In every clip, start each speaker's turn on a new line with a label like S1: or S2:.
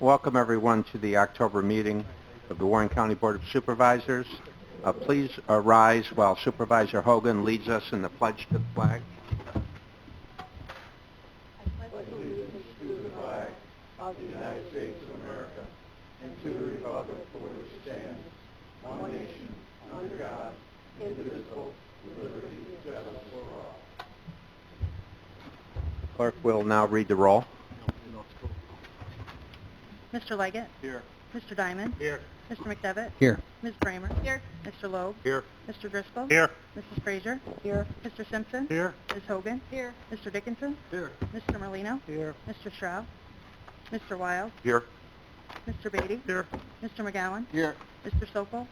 S1: Welcome everyone to the October meeting of the Warren County Board of Supervisors. Please rise while Supervisor Hogan leads us in the pledge to the flag.
S2: I pledge allegiance to the flag of the United States of America and to the republic for which it stands, one nation, under God, indivisible, with liberty and justice for all.
S1: Clerk will now read the roll.
S3: Mr. Leggett?
S1: Here.
S3: Mr. Diamond?
S1: Here.
S3: Mr. McDevitt?
S1: Here.
S3: Ms. Bramer? Here. Mr. Loeb?
S1: Here.
S3: Mr. Driscoll?
S1: Here.
S3: Mrs. Frazier? Here. Mr. Simpson?
S1: Here.
S3: Ms. Hogan? Here. Mr. Dickinson?
S1: Here.
S3: Mr. Merlino?
S1: Here.
S3: Mr. Schraub? Mr. Wild?
S1: Here.
S3: Mr. Beatty?
S1: Here.
S3: Mr. McGowan?
S1: Here.
S3: Mr. Sokol?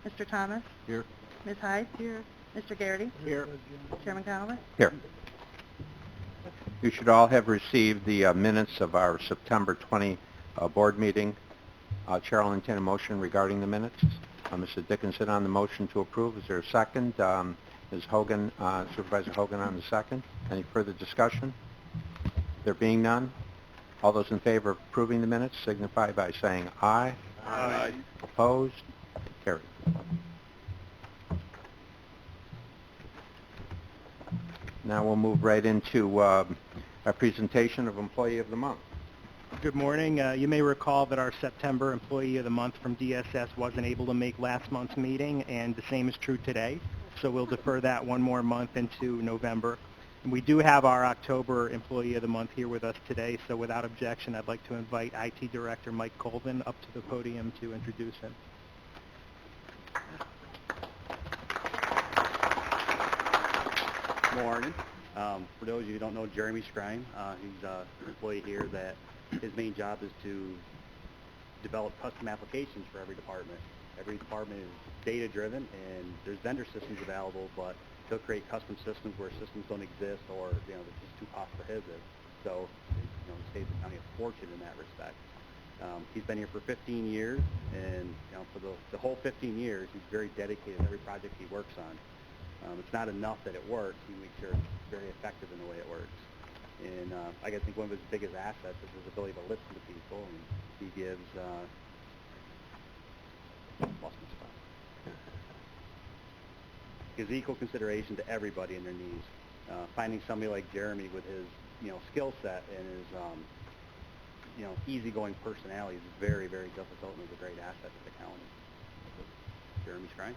S3: Mr. Thomas?
S1: Here.
S3: Ms. Hyde? Here. Mr. Garrity?
S1: Here.
S3: Chairman Conover?
S1: Here. You should all have received the minutes of our September 20 board meeting. Chair will entertain a motion regarding the minutes. Mr. Dickinson on the motion to approve. Is there a second? Ms. Hogan, Supervisor Hogan on the second. Any further discussion? There being none, all those in favor of approving the minutes signify by saying aye.
S2: Aye.
S1: Opposed? Carried. Now we'll move right into our presentation of Employee of the Month.
S4: Good morning. You may recall that our September Employee of the Month from DSS wasn't able to make last month's meeting, and the same is true today. So we'll defer that one more month into November. And we do have our October Employee of the Month here with us today, so without objection, I'd like to invite IT Director Mike Colvin up to the podium to introduce him.
S5: Morning. For those of you who don't know Jeremy Scrime, he's an employee here that his main job is to develop custom applications for every department. Every department is data-driven, and there's vendor systems available, but he'll create custom systems where systems don't exist or, they're just too cost prohibitive. So, it saves the county a fortune in that respect. He's been here for 15 years, and, for the whole 15 years, he's very dedicated to every project he works on. It's not enough that it works. He makes sure it's very effective in the way it works. And I think one of his biggest assets is his ability to listen to people, and he gives, lost my spot. Gives equal consideration to everybody and their needs. Finding somebody like Jeremy with his, skill set and his, easygoing personality is very, very difficult and is a great asset to the county. Jeremy Scrine.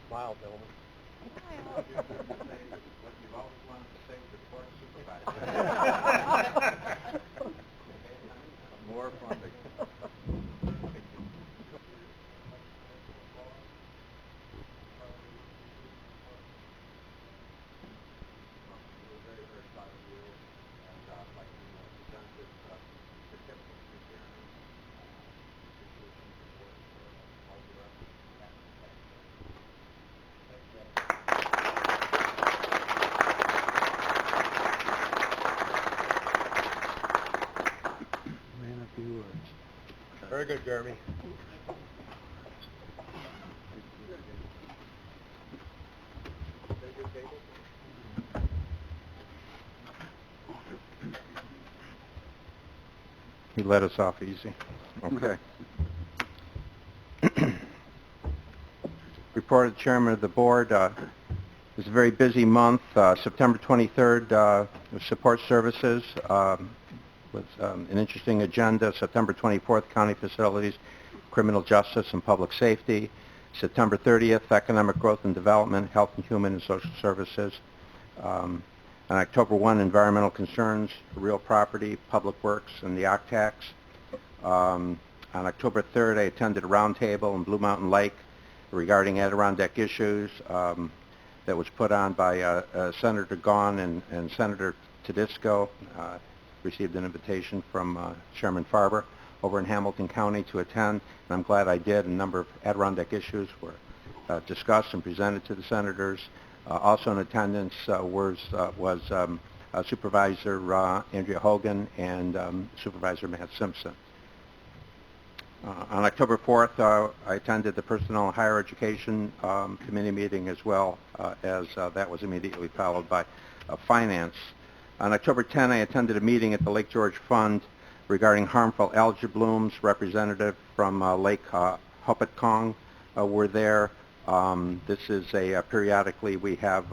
S1: Wow, Bill. More fun. Very good, Jeremy. He let us off easy. Okay. Report of the Chairman of the Board. It was a very busy month. September 23rd was Support Services. With an interesting agenda. September 24th, County Facilities, Criminal Justice and Public Safety. September 30th, Economic Growth and Development, Health and Human and Social Services. On October 1, Environmental Concerns, Real Property, Public Works, and the OCTAX. On October 3rd, I attended a roundtable in Blue Mountain Lake regarding Adirondack issues that was put on by Senator Gahn and Senator Tedisco. Received an invitation from Chairman Farber over in Hamilton County to attend, and I'm glad I did. A number of Adirondack issues were discussed and presented to the senators. Also in attendance was Supervisor Andrea Hogan and Supervisor Matt Simpson. On October 4th, I attended the Personnel and Higher Education Committee meeting as well, as that was immediately followed by Finance. On October 10th, I attended a meeting at the Lake George Fund regarding harmful algae blooms. Representative from Lake Hopatcong were there. This is periodically we have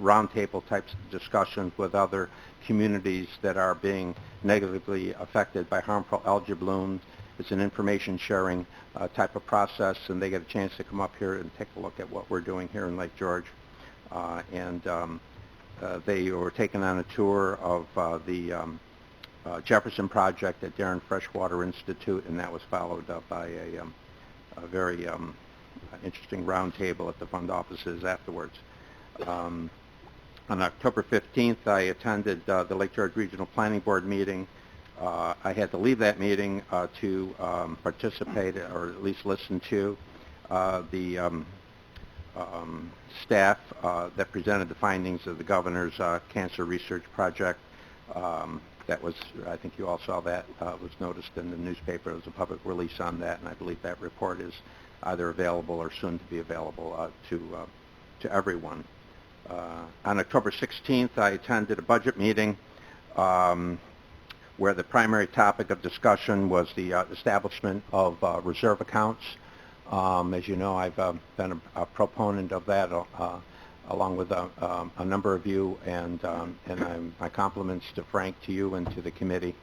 S1: roundtable types of discussions with other communities that are being negatively affected by harmful algae blooms. It's an information sharing type of process, and they get a chance to come up here and take a look at what we're doing here in Lake George. They were taken on a tour of the Jefferson Project at Darren Freshwater Institute, and that was followed up by a very interesting roundtable at the fund offices afterwards. On October 15th, I attended the Lake George Regional Planning Board meeting. I had to leave that meeting to participate, or at least listen to, the staff that presented the findings of the governor's cancer research project. That was, I think you all saw that, was noticed in the newspaper. There was a public release on that, and I believe that report is either available or soon to be available to everyone. On October 16th, I attended a budget meeting where the primary topic of discussion was the establishment of reserve accounts. As you know, I've been a proponent of that along with a number of you, and my compliments to Frank, to you, and to the committee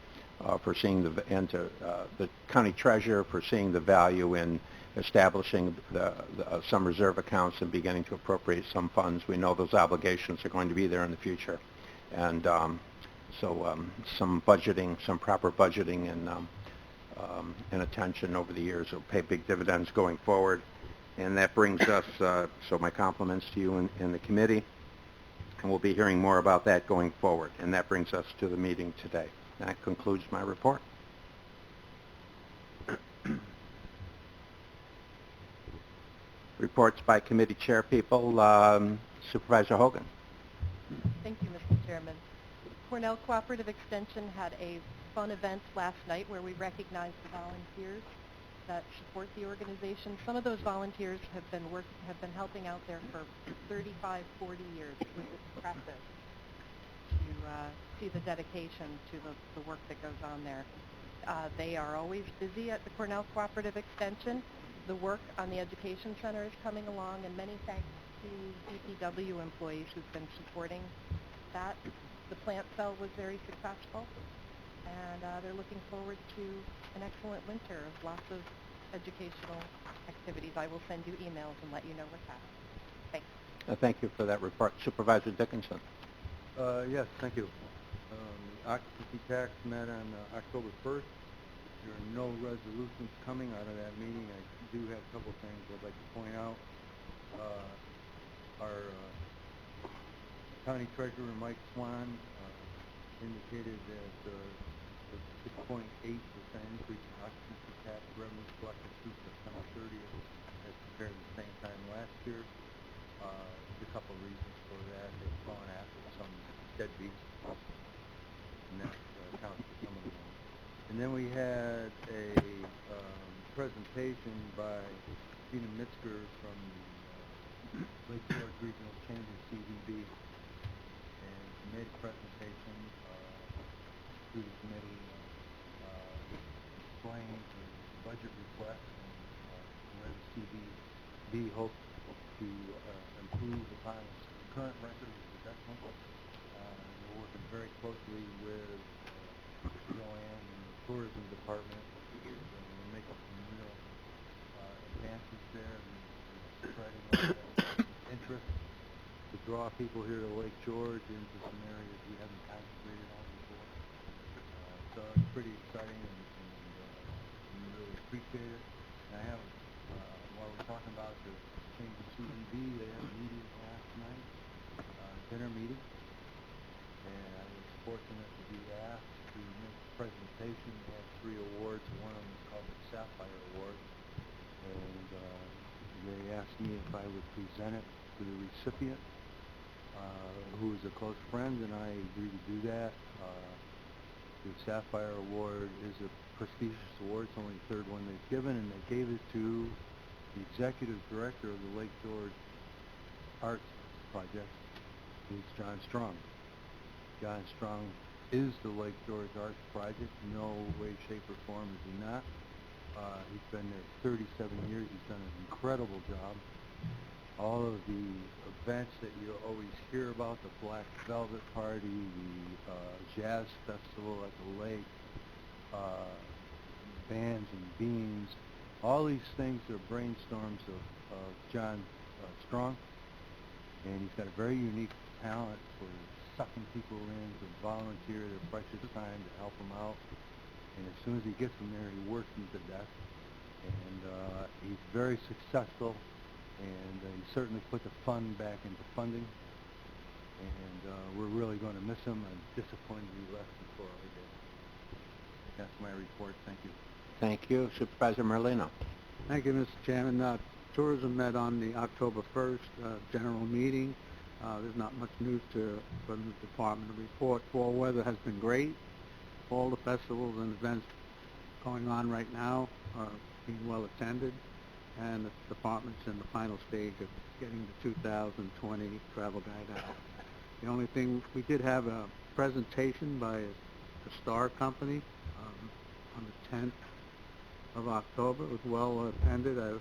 S1: for seeing and to the county treasurer for seeing the value in establishing some reserve accounts and beginning to appropriate some funds. We know those obligations are going to be there in the future, and so some budgeting, some proper budgeting and attention over the years will pay big dividends going forward. And that brings us, so my compliments to you and the committee, and we'll be hearing more about that going forward. And that brings us to the meeting today. That concludes my report. Reports by committee chair people. Supervisor Hogan.
S6: Thank you, Mr. Chairman. Cornell Cooperative Extension had a fun event last night where we recognized the volunteers that support the organization. Some of those volunteers have been helping out there for 35, 40 years. It was impressive to see the dedication to the work that goes on there. They are always busy at the Cornell Cooperative Extension. The work on the Education Center is coming along, and many thanks to DPW employees who've been supporting that. The plant cell was very successful, and they're looking forward to an excellent winter of lots of educational activities. I will send you emails and let you know what's happening. Thanks.
S1: Thank you for that report. Supervisor Dickinson.
S2: Yes, thank you. The occupancy tax met on October 1st. There are no resolutions coming out of that meeting. I do have a couple of things I'd like to point out. Our County Treasurer Mike Swan indicated that the 6.8% increase in occupancy tax revenue collected through September 30th as compared to the same time last year. There's a couple of reasons for that. They've gone after some deadbeats, and that accounts for some of them. And then we had a presentation by Gina Mitzker from Lake George Regional Chamber CVB, and she made a presentation to the committee explaining the budget request and where the CVB hopes to improve upon its current record of investment. We're working very closely with Joanne and the tourism department. We're making some real advances there, and spreading interest to draw people here to Lake George into some areas we haven't concentrated on before. So it's pretty exciting, and we really appreciate it. And I have, while we're talking about the change of CVB, they had a meeting last night, dinner meeting, and I was fortunate to be asked to make a presentation. We had 3 awards. One of them is called the Sapphire Award, and they asked me if I would present it to the recipient. who is a close friend, and I agreed to do that. The Sapphire Award is a prestigious award. It's only the third one they've given, and they gave it to the executive director of the Lake George Arts Project, who's John Strong. John Strong is the Lake George Arts Project. No way, shape, or form is he not. He's been there 37 years. He's done an incredible job. All of the events that you always hear about, the Black Velvet Party, the Jazz Festival at the lake, bands and beans, all these things are brainstorms of John Strong, and he's got a very unique talent for sucking people in to volunteer their precious time to help them out, and as soon as he gets them there, he works them to death, and he's very successful. And he certainly put the fund back into funding, and we're really going to miss him. I'm disappointed he left before I did. That's my report. Thank you.
S1: Thank you. Supervisor Merlino.
S2: Thank you, Mr. Chairman. Tourism met on the October 1st general meeting. There's not much news from the department to report. Fall weather has been great. All the festivals and events going on right now are being well attended, and the department's in the final stage of getting the 2020 travel guide out. The only thing, we did have a presentation by the Star Company on the 10th of October. It was well attended. I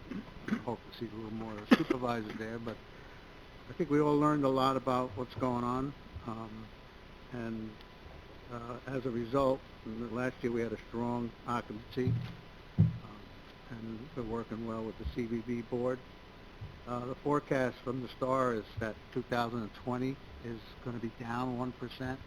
S2: hope to see a little more supervisors there, but I think we all learned a lot about what's going on, and as a result, last year we had a strong occupancy, and we're working well with the CBB board. The forecast from the Star is that 2020 is going to be down 1%,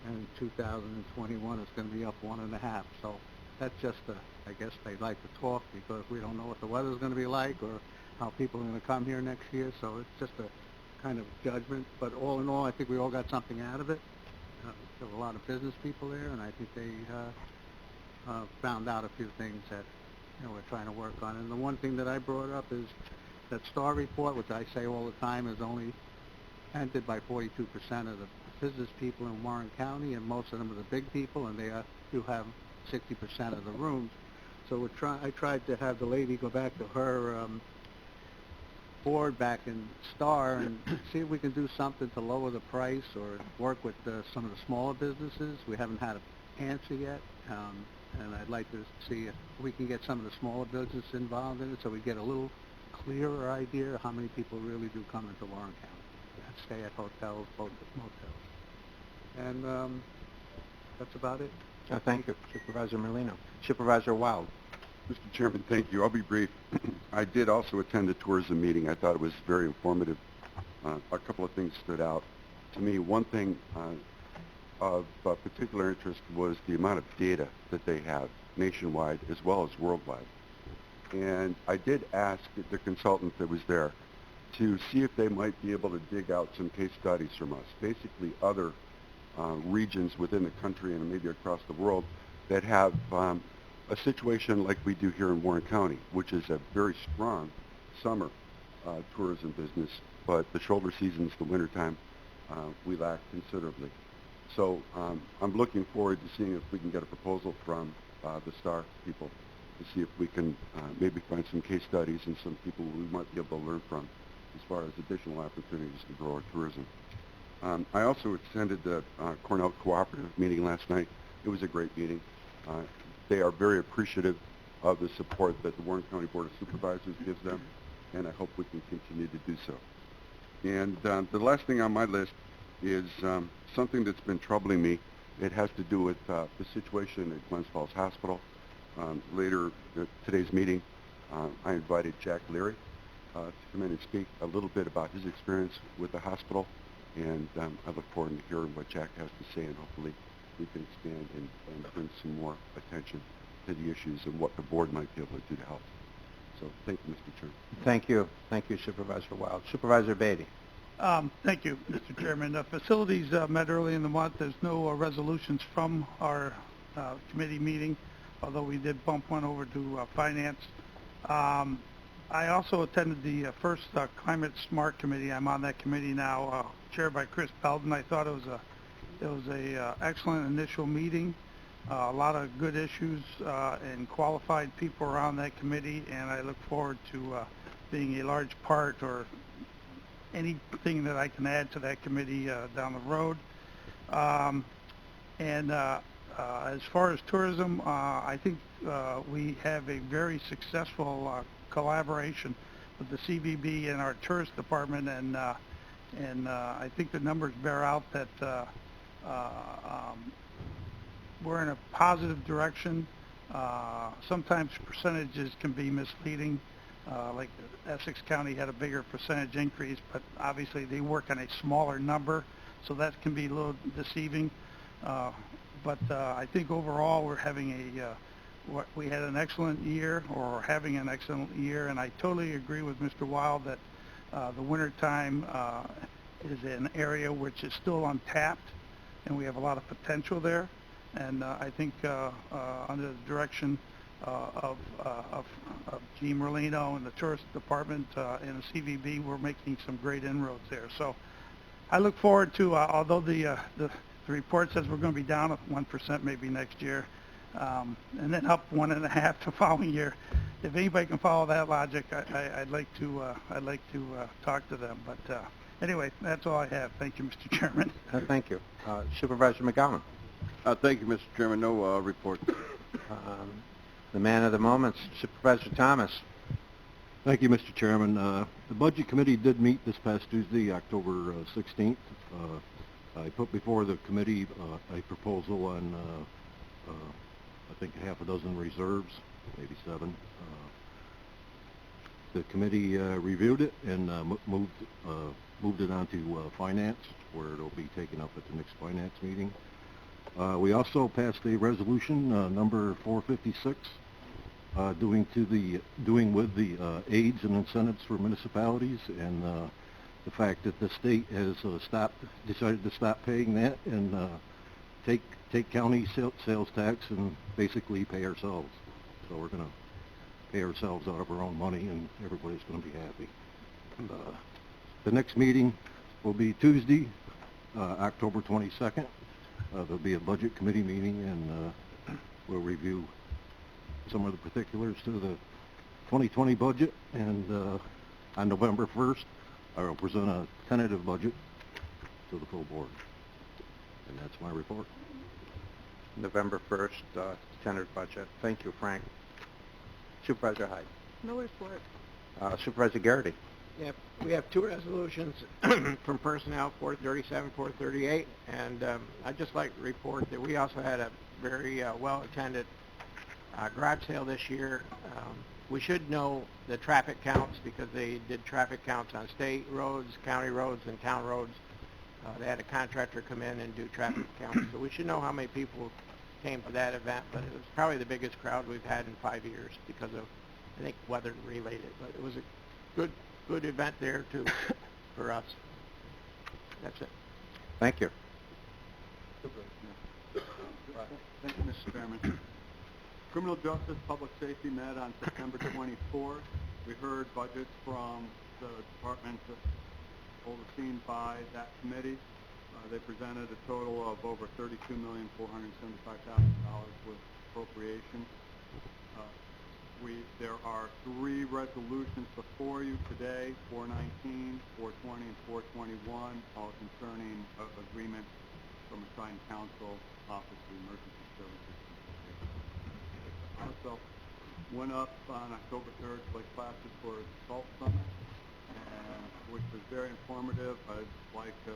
S2: and 2021 is going to be up 1.5%. So that's just I guess they like to talk because we don't know what the weather's going to be like or how people are going to come here next year. So it's just a kind of judgment. But all in all, I think we all got something out of it. There were a lot of business people there, and I think they found out a few things that we're trying to work on. And the one thing that I brought up is that Star report, which I say all the time, is only entered by 42% of the business people in Warren County, and most of them are the big people, and they do have 60% of the rooms. So I tried to have the lady go back to her board back in Star and see if we can do something to lower the price or work with some of the smaller businesses. We haven't had an answer yet. And I'd like to see if we can get some of the smaller businesses involved in it so we get a little clearer idea of how many people really do come into Warren County and stay at hotels, both at motels. And that's about it.
S1: Thank you, Supervisor Merlino. Supervisor Wild.
S7: Mr. Chairman, thank you. I'll be brief. I did also attend the tourism meeting. I thought it was very informative. A couple of things stood out to me. One thing of particular interest was the amount of data that they have nationwide as well as worldwide. And I did ask the consultant that was there to see if they might be able to dig out some case studies from us, basically other regions within the country and maybe across the world that have a situation like we do here in Warren County, which is a very strong summer tourism business, but the shoulder seasons, the wintertime, we lack considerably. So I'm looking forward to seeing if we can get a proposal from the Star people to see if we can maybe find some case studies and some people we might be able to learn from as far as additional opportunities to grow our tourism. I also attended the Cornell Cooperative meeting last night. It was a great meeting. They are very appreciative of the support that the Warren County Board of Supervisors gives them, and I hope we can continue to do so. And the last thing on my list is something that's been troubling me. It has to do with the situation at Glens Falls Hospital. Later today's meeting, I invited Jack Leary to come in and speak a little bit about his experience with the hospital, and I look forward to hearing what Jack has to say, and hopefully we can expand and bring some more attention to the issues and what the board might be able to do to help. So thank you, Mr. Chairman.
S1: Thank you. Thank you, Supervisor Wild. Supervisor Beatty.
S8: Thank you, Mr. Chairman. Facilities met early in the month. There's no resolutions from our committee meeting, although we did bump one over to Finance. I also attended the first Climate Smart Committee. I'm on that committee now, chaired by Chris Belden. I thought it was a excellent initial meeting. A lot of good issues and qualified people are on that committee, and I look forward to being a large part or anything that I can add to that committee down the road. As far as tourism, I think we have a very successful collaboration with the CVB and our tourist department, and I think the numbers bear out that we're in a positive direction. Sometimes percentages can be misleading. Like Essex County had a bigger percentage increase, but obviously they work on a smaller number, so that can be a little deceiving. But I think overall we're having we had an excellent year, or having an excellent year, and I totally agree with Mr. Wild that the wintertime is an area which is still untapped, and we have a lot of potential there. And I think under the direction of Gene Merlino and the tourist department and the CVB, we're making some great inroads there. So I look forward to, although the report says we're going to be down 1% maybe next year, and then up 1.5% the following year. If anybody can follow that logic, I'd like to talk to them. But anyway, that's all I have. Thank you, Mr. Chairman.
S1: Thank you. Supervisor McGowan.
S7: Thank you, Mr. Chairman. No report.
S1: The man of the moment, Supervisor Thomas.
S9: Thank you, Mr. Chairman. The Budget Committee did meet this past Tuesday, October 16th. I put before the committee a proposal on, I think, half a dozen reserves, maybe 7. The committee reviewed it and moved it on to finance, where it'll be taken up at the next finance meeting. We also passed a resolution, number 456, doing with the aids and incentives for municipalities, and the fact that the state has decided to stop paying that and take county sales tax and basically pay ourselves. So we're going to pay ourselves out of our own money, and everybody's going to be happy. The next meeting will be Tuesday, October 22nd. There'll be a budget committee meeting, and we'll review some of the particulars to the 2020 budget, and on November 1st, I will present a tentative budget to the full board. And that's my report.
S1: November 1st, tentative budget. Thank you, Frank. Supervisor Hyde.
S2: No report.
S1: Supervisor Garrity.
S10: Yeah, we have 2 resolutions from personnel, 437, 438, and I'd just like to report that we also had a very well-attended garage sale this year. We should know the traffic counts because they did traffic counts on state roads, county roads, and town roads. They had a contractor come in and do traffic counts, so we should know how many people came to that event, but it was probably the biggest crowd we've had in 5 years because of, I think, weather-related, but it was a good event there too for us. That's it.
S1: Thank you.
S11: Thank you, Mr. Chairman. Criminal Justice Public Safety met on September 24th. We heard budgets from the departments overseen by that committee. They presented a total of over $32,475,000 with appropriation. There are 3 resolutions before you today, 419, 420, and 421, all concerning agreements from assigned counsel, Office of Emergency Services. Also went up on October 3rd to Lake Placid for a SALT Summit, which was very informative. I'd like to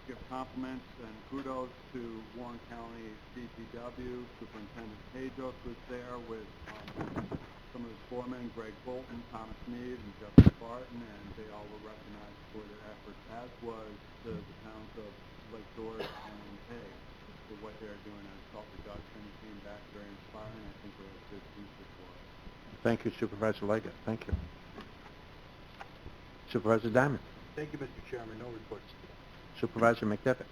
S11: give compliments and kudos to Warren County DPW. Superintendent Pejos was there with some of his foremen, Greg Bolton, Thomas Mead, and Justin Barton, and they all were recognized for their efforts, as was the towns of Lake George and Hay for what they're doing on salt reduction. It came back very inspiring. I think it was a good booster for us.
S1: Thank you, Supervisor Leggett. Thank you. Supervisor Diamond.
S12: Thank you, Mr. Chairman. No reports.
S1: Supervisor McDevitt.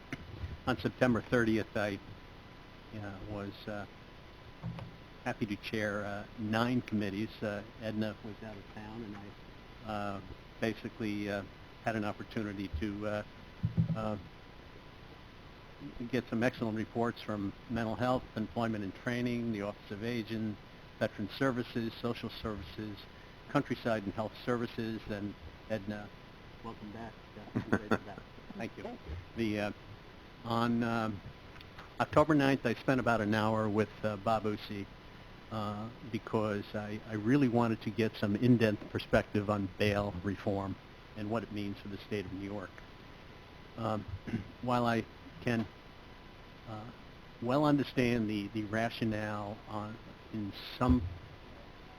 S12: On September 30th, I was happy to chair 9 committees. Edna was out of town, and I basically had an opportunity to get some excellent reports from mental health, employment and training, the Office of Aging, Veteran Services, Social Services, Countryside and Health Services, and Edna, welcome back. Thank you. On October 9th, I spent about an hour with Bob Usey because I really wanted to get some in-depth perspective on bail reform and what it means for the state of New York. While I can well understand the rationale in some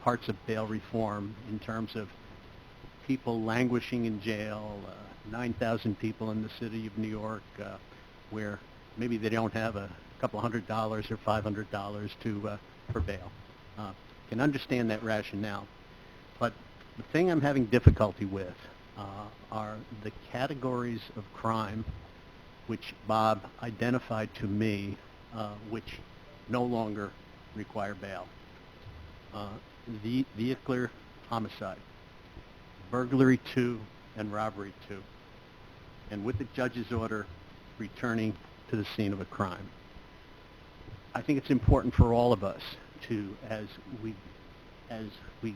S12: parts of bail reform in terms of people languishing in jail, 9,000 people in the city of New York where maybe they don't have a couple $100 or $500 for bail. Can understand that rationale. But the thing I'm having difficulty with are the categories of crime which Bob identified to me which no longer require bail. Vehicular homicide, burglary 2, and robbery 2. And with the judge's order, returning to the scene of a crime. I think it's important for all of us to, as we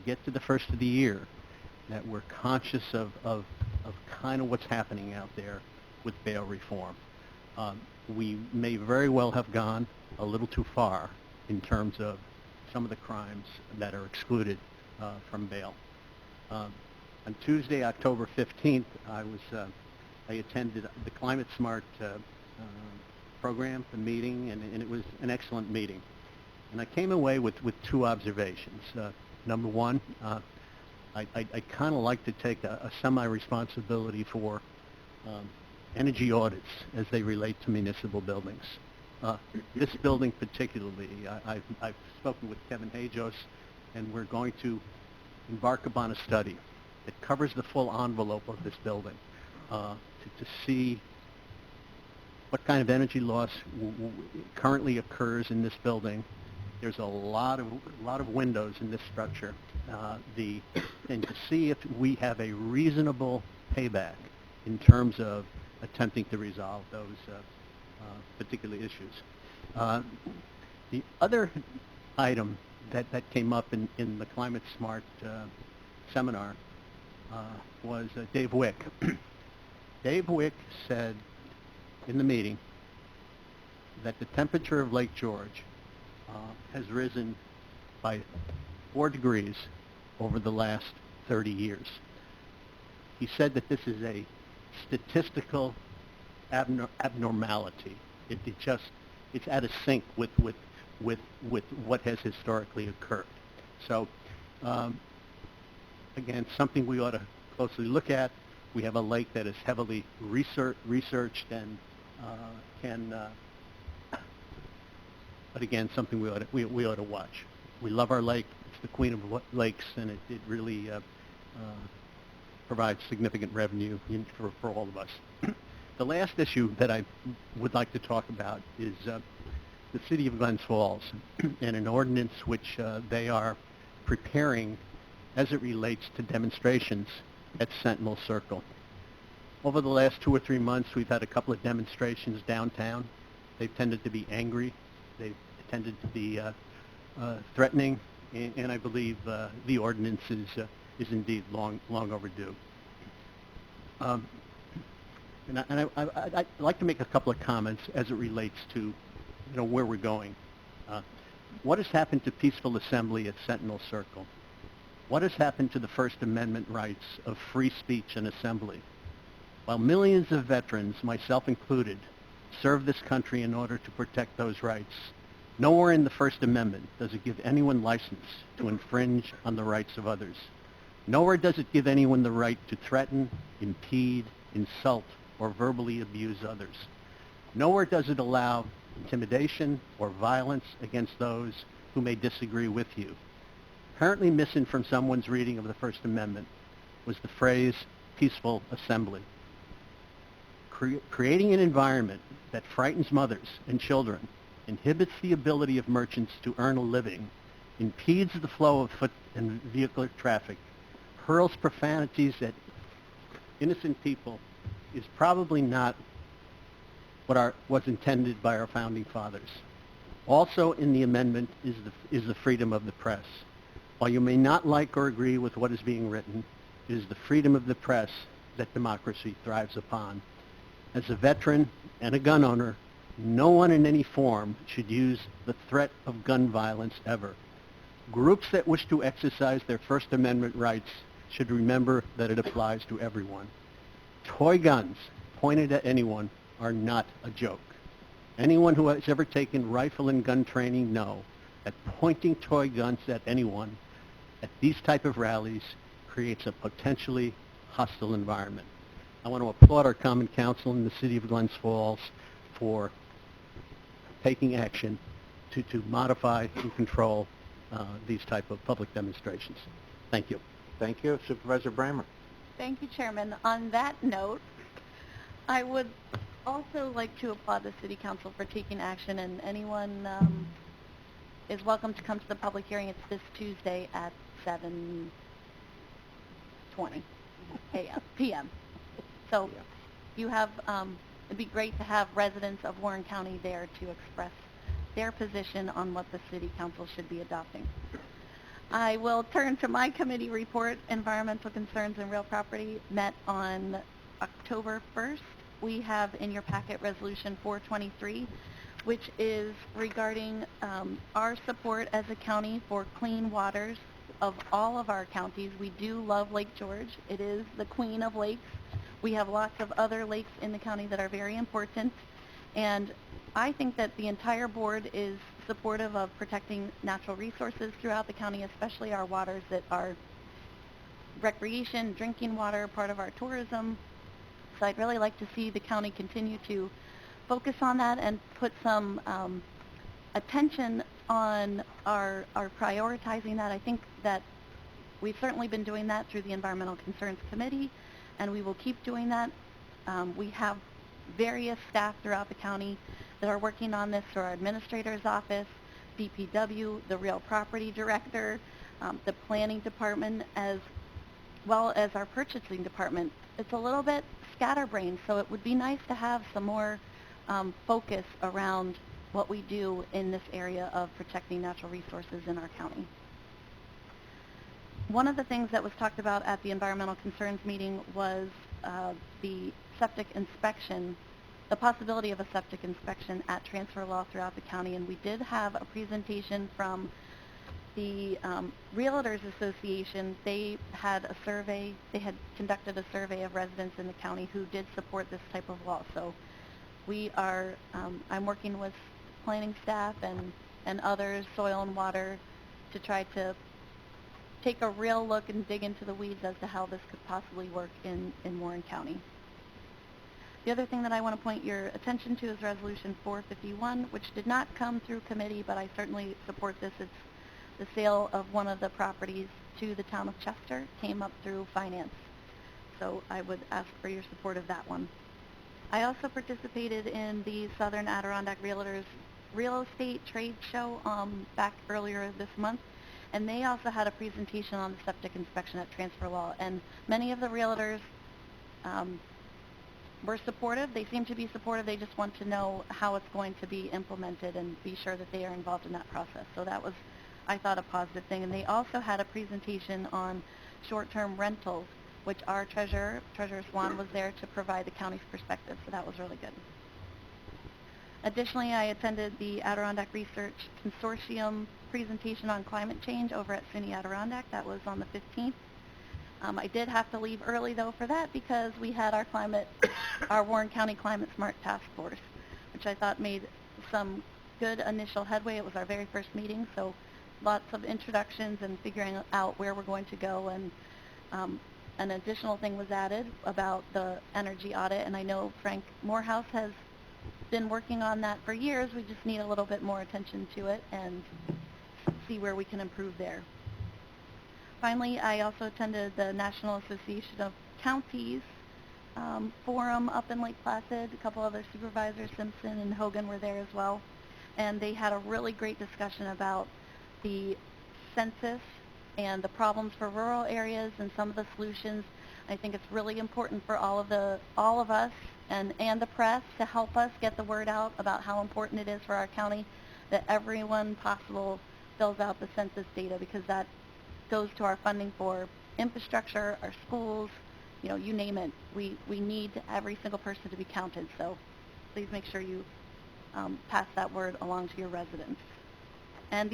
S12: get to the first of the year, that we're conscious of kind of what's happening out there with bail reform. We may very well have gone a little too far in terms of some of the crimes that are excluded from bail. On Tuesday, October 15th, I attended the Climate Smart program, the meeting, and it was an excellent meeting. And I came away with two observations. Number one, I kind of like to take a semi-responsibility for energy audits as they relate to municipal buildings. This building particularly, I've spoken with Kevin Hajos, and we're going to embark upon a study that covers the full envelope of this building to see what kind of energy loss currently occurs in this building. There's a lot of windows in this structure, and to see if we have a reasonable payback in terms of attempting to resolve those particular issues. The other item that came up in the Climate Smart seminar was Dave Wick. Dave Wick said in the meeting that the temperature of Lake George has risen by 4 degrees over the last 30 years. He said that this is a statistical abnormality. It's out of sync with what has historically occurred. So, again, something we ought to closely look at. We have a lake that is heavily researched and but again, something we ought to watch. We love our lake. It's the queen of lakes, and it really provides significant revenue for all of us. The last issue that I would like to talk about is the City of Glens Falls and an ordinance which they are preparing as it relates to demonstrations at Sentinel Circle. Over the last 2 or 3 months, we've had a couple of demonstrations downtown. They've tended to be angry. They've tended to be threatening, and I believe the ordinance is indeed long overdue. And I'd like to make a couple of comments as it relates to, where we're going. What has happened to peaceful assembly at Sentinel Circle? What has happened to the First Amendment rights of free speech and assembly? While millions of veterans, myself included, serve this country in order to protect those rights, nowhere in the First Amendment does it give anyone license to infringe on the rights of others. Nowhere does it give anyone the right to threaten, impede, insult, or verbally abuse others. Nowhere does it allow intimidation or violence against those who may disagree with you. Apparently missing from someone's reading of the First Amendment was the phrase peaceful assembly. Creating an environment that frightens mothers and children, inhibits the ability of merchants to earn a living, impedes the flow of foot and vehicular traffic, hurls profanities at innocent people is probably not what was intended by our founding fathers. Also in the amendment is the freedom of the press. While you may not like or agree with what is being written, it is the freedom of the press that democracy thrives upon. As a veteran and a gun owner, no one in any form should use the threat of gun violence ever. Groups that wish to exercise their First Amendment rights should remember that it applies to everyone. Toy guns pointed at anyone are not a joke. Anyone who has ever taken rifle and gun training know that pointing toy guns at anyone at these type of rallies creates a potentially hostile environment. I want to applaud our Common Council in the City of Glens Falls for taking action to modify and control these type of public demonstrations. Thank you.
S1: Thank you. Supervisor Bramer.
S13: Thank you, Chairman. On that note, I would also like to applaud the City Council for taking action, and anyone is welcome to come to the public hearing. It's this Tuesday at 7:20 p.m. So you have, it'd be great to have residents of Warren County there to express their position on what the City Council should be adopting. I will turn to my committee report. Environmental Concerns and Real Property met on October 1st. We have in your packet Resolution 423, which is regarding our support as a county for clean waters of all of our counties. We do love Lake George. It is the queen of lakes. We have lots of other lakes in the county that are very important, and I think that the entire board is supportive of protecting natural resources throughout the county, especially our waters that are recreation, drinking water, part of our tourism. So I'd really like to see the county continue to focus on that and put some attention on our prioritizing that. I think that we've certainly been doing that through the Environmental Concerns Committee, and we will keep doing that. We have various staff throughout the county that are working on this through our administrator's office, DPW, the real property director, the planning department, as well as our purchasing department. It's a little bit scatterbrained, so it would be nice to have some more focus around what we do in this area of protecting natural resources in our county. One of the things that was talked about at the Environmental Concerns meeting was the septic inspection, the possibility of a septic inspection at transfer law throughout the county, and we did have a presentation from the Realtors Association. They had a survey, they had conducted a survey of residents in the county who did support this type of law. So we are, I'm working with planning staff and others, soil and water, to try to take a real look and dig into the weeds as to how this could possibly work in Warren County. The other thing that I want to point your attention to is Resolution 451, which did not come through committee, but I certainly support this. It's the sale of one of the properties to the town of Chester, came up through finance. So I would ask for your support of that one. I also participated in the Southern Adirondack Realtors Real Estate Trade Show back earlier this month, and they also had a presentation on the septic inspection at transfer law, and many of the realtors were supportive. They seem to be supportive. They just want to know how it's going to be implemented and be sure that they are involved in that process. So that was, I thought, a positive thing. And they also had a presentation on short-term rentals, which our Treasurer Swan, was there to provide the county's perspective, so that was really good. Additionally, I attended the Adirondack Research Consortium presentation on climate change over at SUNY Adirondack. That was on the 15th. I did have to leave early, though, for that because we had our Warren County Climate Smart Task Force, which I thought made some good initial headway. It was our very first meeting, so lots of introductions and figuring out where we're going to go. And an additional thing was added about the energy audit, and I know Frank Morehouse has been working on that for years. We just need a little bit more attention to it and see where we can improve there. Finally, I also attended the National Association of Counties forum up in Lake Placid. A couple other supervisors, Simpson and Hogan, were there as well. And they had a really great discussion about the census and the problems for rural areas and some of the solutions. I think it's really important for all of us and the press to help us get the word out about how important it is for our county that everyone possible fills out the census data, because that goes to our funding for infrastructure, our schools, you know, you name it. We need every single person to be counted, so please make sure you pass that word along to your residents. And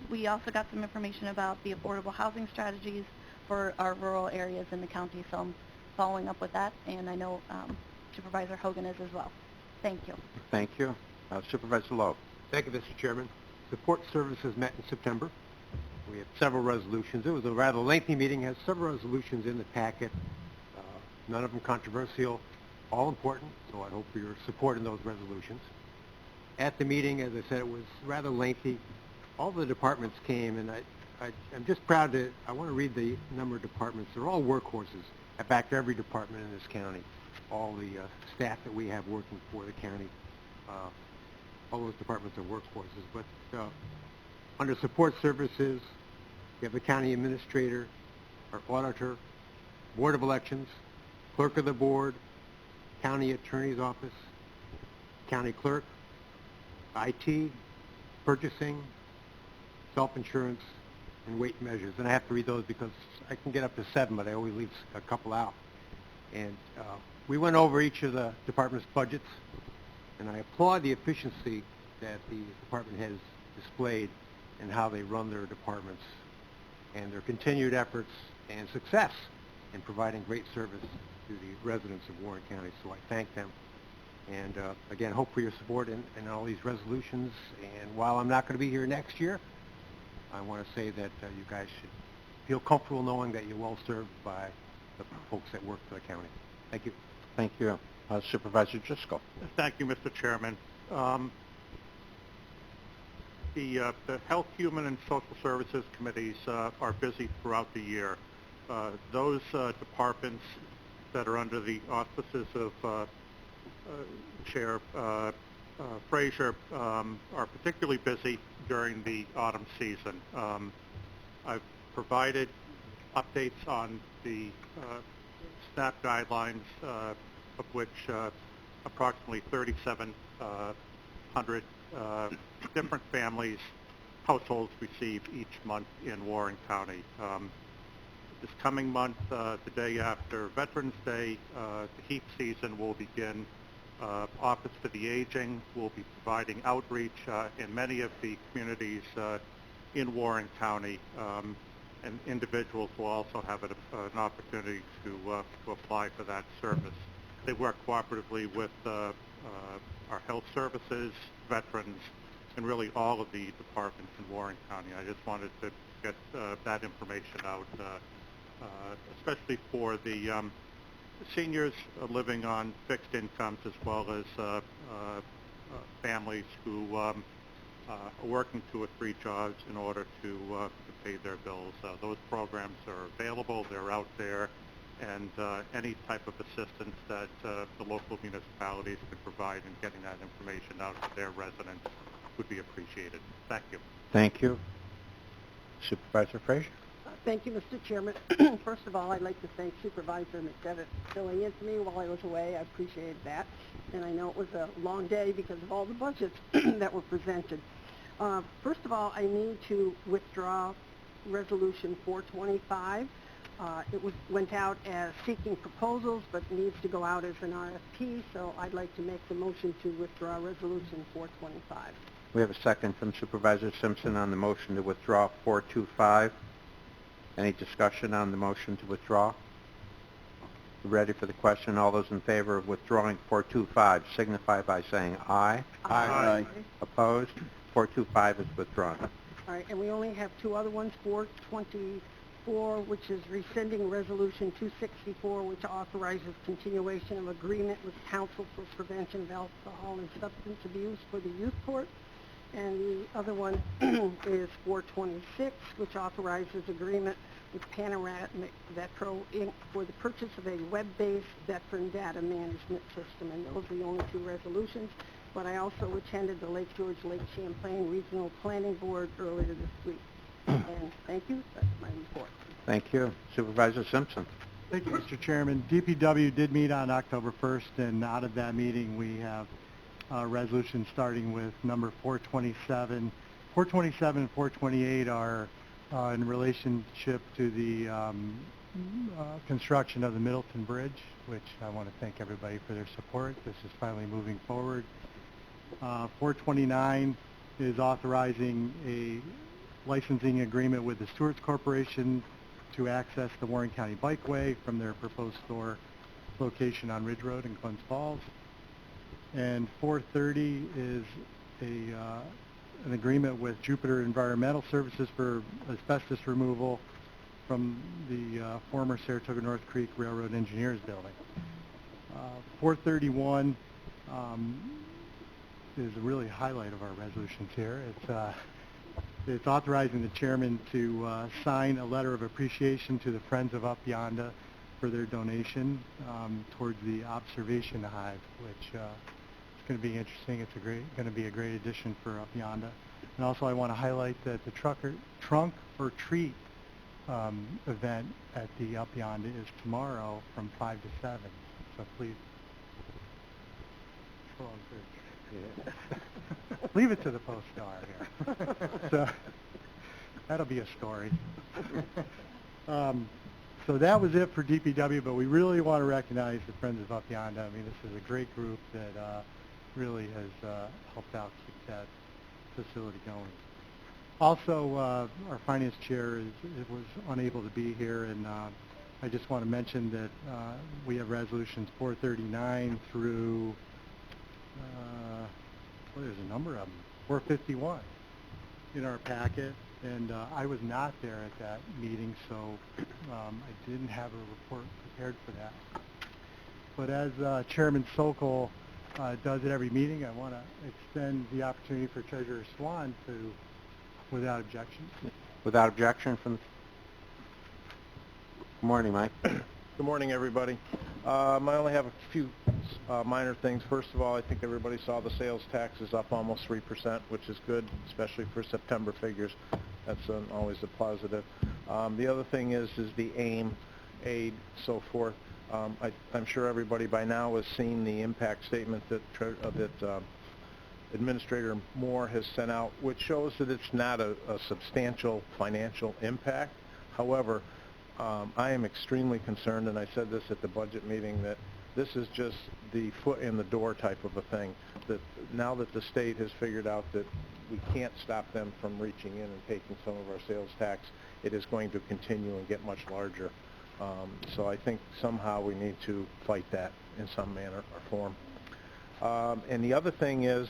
S13: we also got some information about the affordable housing strategies for our rural areas in the county, so I'm following up with that, and I know Supervisor Hogan is as well. Thank you.
S1: Thank you. Supervisor Loeb.
S14: Thank you, Mr. Chairman. Support Services met in September. We have several resolutions. It was a rather lengthy meeting, has several resolutions in the packet, none of them controversial, all important, so I hope for your support in those resolutions. At the meeting, as I said, it was rather lengthy. All the departments came, and I'm just proud I want to read the number of departments. They're all workhorses. I backed every department in this county, all the staff that we have working for the county. All those departments are workhorses. But under support services, we have the county administrator, our auditor, board of elections, clerk of the board, county attorney's office, county clerk, IT, purchasing, self-insurance, and weight measures. And I have to read those because I can get up to 7, but I always leave a couple out. And we went over each of the department's budgets, and I applaud the efficiency that the department has displayed in how they run their departments and their continued efforts and success in providing great service to the residents of Warren County. So I thank them. And again, hope for your support in all these resolutions. And while I'm not going to be here next year, I want to say that you guys should feel comfortable knowing that you're well served by the folks that work for the county. Thank you.
S1: Thank you. Supervisor Driscoll.
S15: Thank you, Mr. Chairman. The Health, Human, and Social Services Committees are busy throughout the year. Those departments that are under the auspices of Chair Frazier are particularly busy during the autumn season. I've provided updates on the SNAP guidelines, of which approximately 3,700 different families, households receive each month in Warren County. This coming month, the day after Veterans Day, the heat season will begin. Office for the Aging will be providing outreach in many of the communities in Warren County, and individuals will also have an opportunity to apply for that service. They work cooperatively with our health services, veterans, and really all of the departments in Warren County. I just wanted to get that information out, especially for the seniors living on fixed incomes, as well as families who are working 2 or 3 jobs in order to pay their bills. Those programs are available, they're out there, and any type of assistance that the local municipalities can provide in getting that information out to their residents would be appreciated. Thank you.
S1: Thank you. Supervisor Frazier.
S2: Thank you, Mr. Chairman. First of all, I'd like to thank Supervisor McDevitt for filling in for me while I was away. I appreciated that. And I know it was a long day because of all the budgets that were presented. First of all, I need to withdraw Resolution 425. It went out as seeking proposals, but needs to go out as an RFP, so I'd like to make the motion to withdraw Resolution 425.
S1: We have a second from Supervisor Simpson on the motion to withdraw 425. Any discussion on the motion to withdraw? Ready for the question? All those in favor of withdrawing 425 signify by saying aye.
S2: Aye.
S1: Opposed? 425 is withdrawn.
S2: All right, and we only have 2 other ones, 424, which is rescinding Resolution 264, which authorizes continuation of agreement with Council for Prevention of Alcohol and Substance Abuse for the Youth Court. And the other one is 426, which authorizes agreement with Panoramic Vetro Inc. for the purchase of a web-based veteran data management system. And those are the only 2 resolutions. But I also attended the Lake George, Lake Champlain Regional Planning Board earlier this week. And thank you. That's my report.
S1: Thank you. Supervisor Simpson.
S15: Thank you, Mr. Chairman. DPW did meet on October 1st, and out of that meeting, we have a resolution starting with number 427. 427 and 428 are in relationship to the construction of the Middleton Bridge, which I want to thank everybody for their support. This is finally moving forward. 429 is authorizing a licensing agreement with the Stewart's Corporation to access the Warren County Bikeway from their proposed store location on Ridge Road in Glens Falls. And 430 is an agreement with Jupiter Environmental Services for asbestos removal from the former Saratoga North Creek Railroad Engineers Building. 431 is a really highlight of our resolutions here. It's authorizing the chairman to sign a letter of appreciation to the Friends of Up Yonda for their donation towards the observation hive, which is going to be interesting. It's going to be a great addition for Up Yonda. And also I want to highlight that the trunk or treat event at the Up Yonda is tomorrow from 5 to 7. So please, leave it to the post-star here. So that'll be a story. So that was it for DPW, but we really want to recognize the Friends of Up Yonda. I mean, this is a great group that really has helped out keep that facility going. Also, our finance chair was unable to be here, and I just want to mention that we have resolutions 439 through, well, there's a number of them, 451 in our packet, and I was not there at that meeting, so I didn't have a report prepared for that. But as Chairman Sokol does at every meeting, I want to extend the opportunity for Treasurer Swan to, without objection.
S1: Without objection from... Good morning, Mike.
S16: Good morning, everybody. I only have a few minor things. First of all, I think everybody saw the sales tax is up almost 3%, which is good, especially for September figures. That's always a positive. The other thing is the AIM, aid, so forth. I'm sure everybody by now has seen the impact statement that Administrator Moore has sent out, which shows that it's not a substantial financial impact. However, I am extremely concerned, and I said this at the budget meeting, that this is just the foot in the door type of a thing. That now that the state has figured out that we can't stop them from reaching in and taking some of our sales tax, it is going to continue and get much larger. So I think somehow we need to fight that in some manner or form. And the other thing is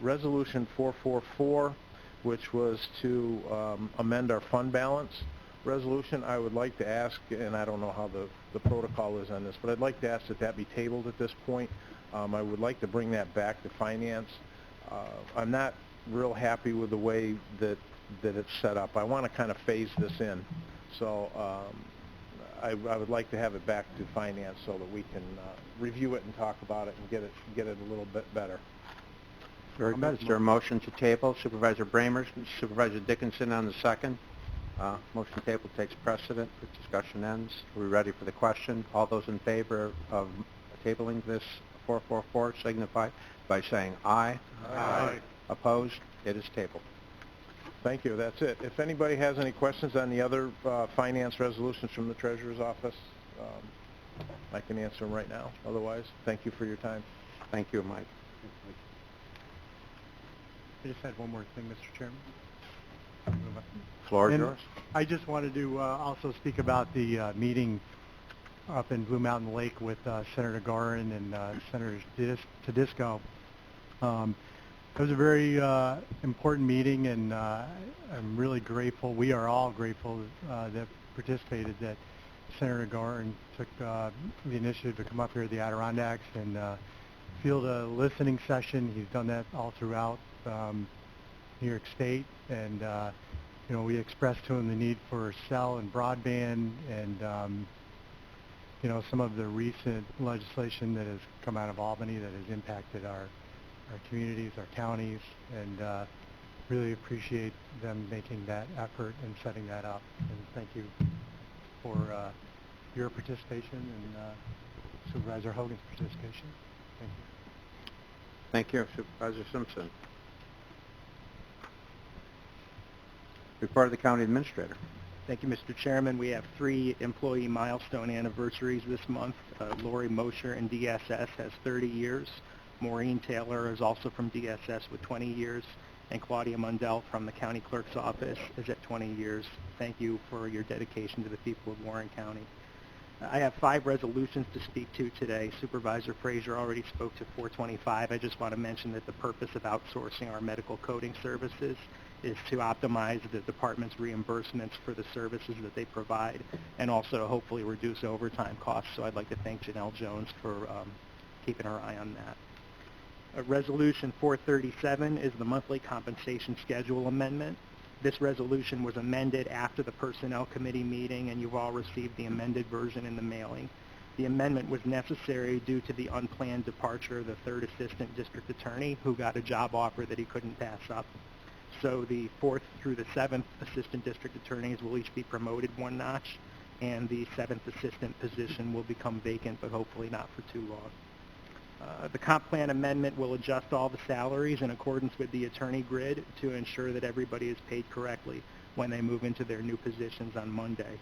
S16: Resolution 444, which was to amend our fund balance resolution. I would like to ask, and I don't know how the protocol is on this, but I'd like to ask that that be tabled at this point. I would like to bring that back to finance. I'm not real happy with the way that it's set up. I want to kind of phase this in. So I would like to have it back to finance so that we can review it and talk about it and get it a little bit better.
S1: Very good. Is there a motion to table? Supervisor Bramers, Supervisor Dickinson on the second. Motion table takes precedent. The discussion ends. Are we ready for the question? All those in favor of tabling this 444 signify by saying aye.
S16: Aye.
S1: Opposed? It is tabled.
S16: Thank you. That's it. If anybody has any questions on the other finance resolutions from the Treasurer's Office, I can answer them right now. Otherwise, thank you for your time.
S1: Thank you, Mike.
S15: I just had one more thing, Mr. Chairman.
S1: Floor is
S15: And
S1: yours.
S15: I just wanted to also speak about the meeting up in Blue Mountain Lake with Senator Gorin and Senator Tedisco. It was a very important meeting, and I'm really grateful. We are all grateful that participated, that Senator Gorin took the initiative to come up here to the Adirondacks and field a listening session. He's done that all throughout New York State, and you know, we expressed to him the need for cell and broadband, and you know, some of the recent legislation that has come out of Albany that has impacted our communities, our counties, and really appreciate them making that effort and setting that up. And thank you for
S12: your participation and Supervisor Hogan's participation. Thank you.
S1: Thank you, Supervisor Simpson. Report of the County Administrator.
S4: Thank you, Mr. Chairman. We have 3 employee milestone anniversaries this month. Lori Mosher in DSS has 30 years. Maureen Taylor is also from DSS with 20 years. And Claudia Mundell from the County Clerk's Office is at 20 years. Thank you for your dedication to the people of Warren County. I have 5 resolutions to speak to today. Supervisor Frazier already spoke to 425. I just want to mention that the purpose of outsourcing our medical coding services is to optimize the department's reimbursements for the services that they provide and also hopefully reduce overtime costs. So I'd like to thank Janelle Jones for keeping her eye on that. Resolution 437 is the monthly compensation schedule amendment. This resolution was amended after the Personnel Committee meeting, and you've all received the amended version in the mailing. The amendment was necessary due to the unplanned departure of the 3rd Assistant District Attorney, who got a job offer that he couldn't pass up. So the 4th through the 7th Assistant District Attorneys will each be promoted 1 notch, and the 7th Assistant position will become vacant, but hopefully not for too long. The comp plan amendment will adjust all the salaries in accordance with the attorney grid to ensure that everybody is paid correctly when they move into their new positions on Monday.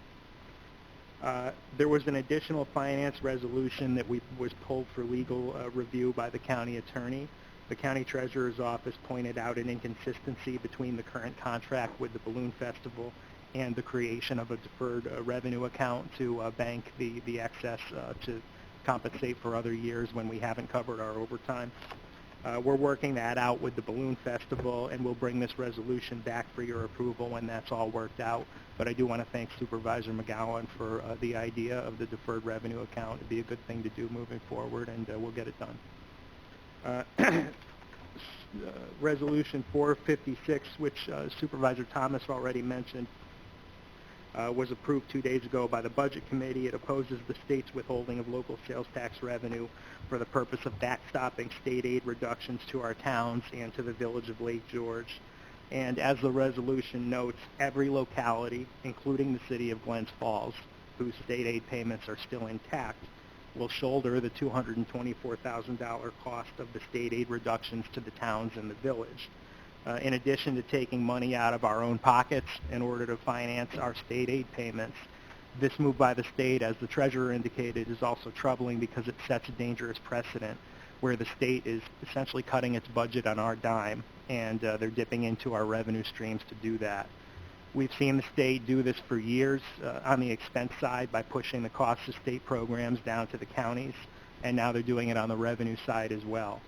S4: There was an additional finance resolution that was pulled for legal review by the county attorney. The county treasurer's office pointed out an inconsistency between the current contract with the Balloon Festival and the creation of a deferred revenue account to bank the excess to compensate for other years when we haven't covered our overtime. We're working that out with the Balloon Festival, and we'll bring this resolution back for your approval when that's all worked out. But I do want to thank Supervisor McGowan for the idea of the deferred revenue account. It'd be a good thing to do moving forward, and we'll get it done. Resolution 456, which Supervisor Thomas already mentioned, was approved 2 days ago by the Budget Committee. It opposes the state's withholding of local sales tax revenue for the purpose of backstopping state aid reductions to our towns and to the village of Lake George. And as the resolution notes, every locality, including the city of Glens Falls, whose state aid payments are still intact, will shoulder the $224,000 cost of the state aid reductions to the towns and the village. In addition to taking money out of our own pockets in order to finance our state aid payments, this move by the state, as the treasurer indicated, is also troubling because it sets a dangerous precedent where the state is essentially cutting its budget on our dime, and they're dipping into our revenue streams to do that. We've seen the state do this for years on the expense side by pushing the cost of state programs down to the counties, and now they're doing it on the revenue side as well.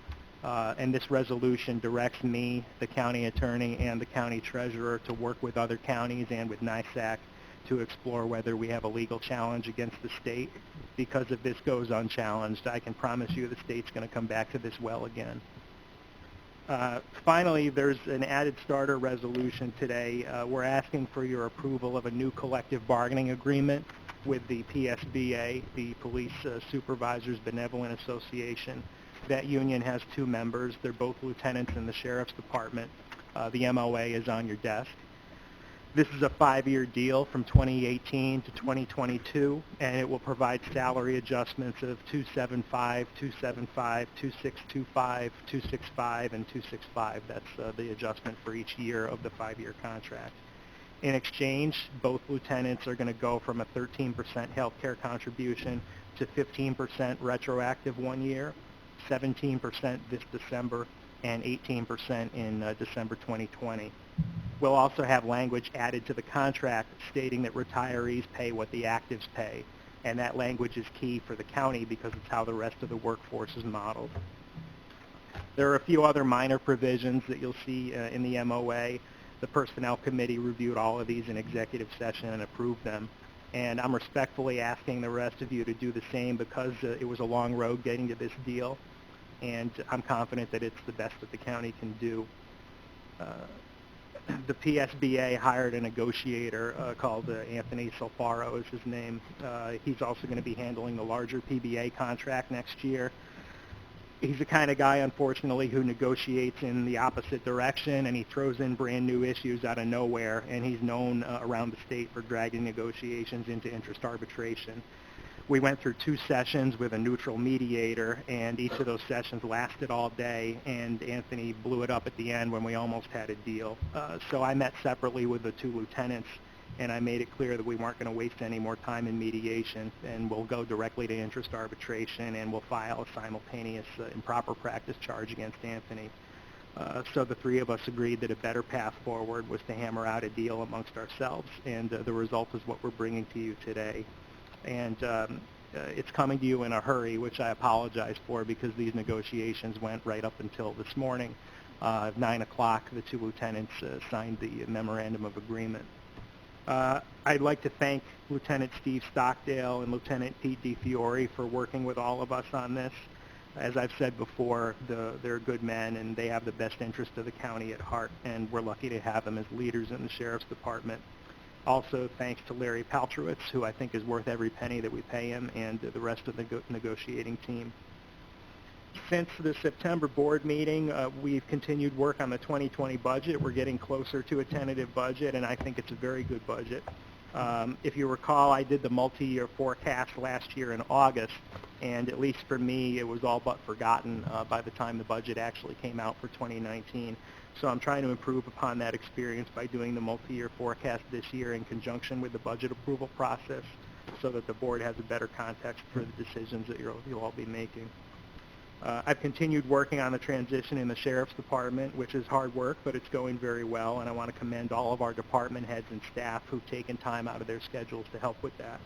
S4: And this resolution directs me, the county attorney, and the county treasurer to work with other counties and with NISAC to explore whether we have a legal challenge against the state. Because if this goes unchallenged, I can promise you the state's going to come back to this well again. Finally, there's an added starter resolution today. We're asking for your approval of a new collective bargaining agreement with the PSBA, the Police Supervisors Benevolent Association. That union has 2 members. They're both lieutenants in the Sheriff's Department. The MOA is on your desk. This is a 5-year deal from 2018 to 2022, and it will provide salary adjustments of 275, 275, 2625, 265, and 265. That's the adjustment for each year of the 5-year contract. In exchange, both lieutenants are going to go from a 13% health care contribution to 15% retroactive 1 year, 17% this December, and 18% in December 2020. We'll also have language added to the contract stating that retirees pay what the actives pay, and that language is key for the county because it's how the rest of the workforce is modeled. There are a few other minor provisions that you'll see in the MOA. The Personnel Committee reviewed all of these in executive session and approved them. And I'm respectfully asking the rest of you to do the same because it was a long road getting to this deal, and I'm confident that it's the best that the county can do. The PSBA hired a negotiator called Anthony Solfaro is his name. He's also going to be handling the larger PBA contract next year. He's the kind of guy, unfortunately, who negotiates in the opposite direction, and he throws in brand new issues out of nowhere, and he's known around the state for dragging negotiations into interest arbitration. We went through 2 sessions with a neutral mediator, and each of those sessions lasted all day, and Anthony blew it up at the end when we almost had a deal. So I met separately with the 2 lieutenants, and I made it clear that we weren't going to waste any more time in mediation, and we'll go directly to interest arbitration, and we'll file a simultaneous improper practice charge against Anthony. So the 3 of us agreed that a better path forward was to hammer out a deal amongst ourselves, and the result is what we're bringing to you today. And it's coming to you in a hurry, which I apologize for because these negotiations went right up until this morning. 9 o'clock, the 2 lieutenants signed the memorandum of agreement. I'd like to thank Lieutenant Steve Stockdale and Lieutenant Pete DeFiore for working with all of us on this. As I've said before, they're good men, and they have the best interest of the county at heart, and we're lucky to have them as leaders in the Sheriff's Department. Also, thanks to Larry Paltrowitz, who I think is worth every penny that we pay him, and the rest of the negotiating team. Since the September board meeting, we've continued work on the 2020 budget. We're getting closer to a tentative budget, and I think it's a very good budget. If you recall, I did the multi-year forecast last year in August, and at least for me, it was all but forgotten by the time the budget actually came out for 2019. So I'm trying to improve upon that experience by doing the multi-year forecast this year in conjunction with the budget approval process so that the board has a better context for the decisions that you'll all be making. I've continued working on the transition in the Sheriff's Department, which is hard work, but it's going very well, and I want to commend all of our department heads and staff who've taken time out of their schedules to help with that.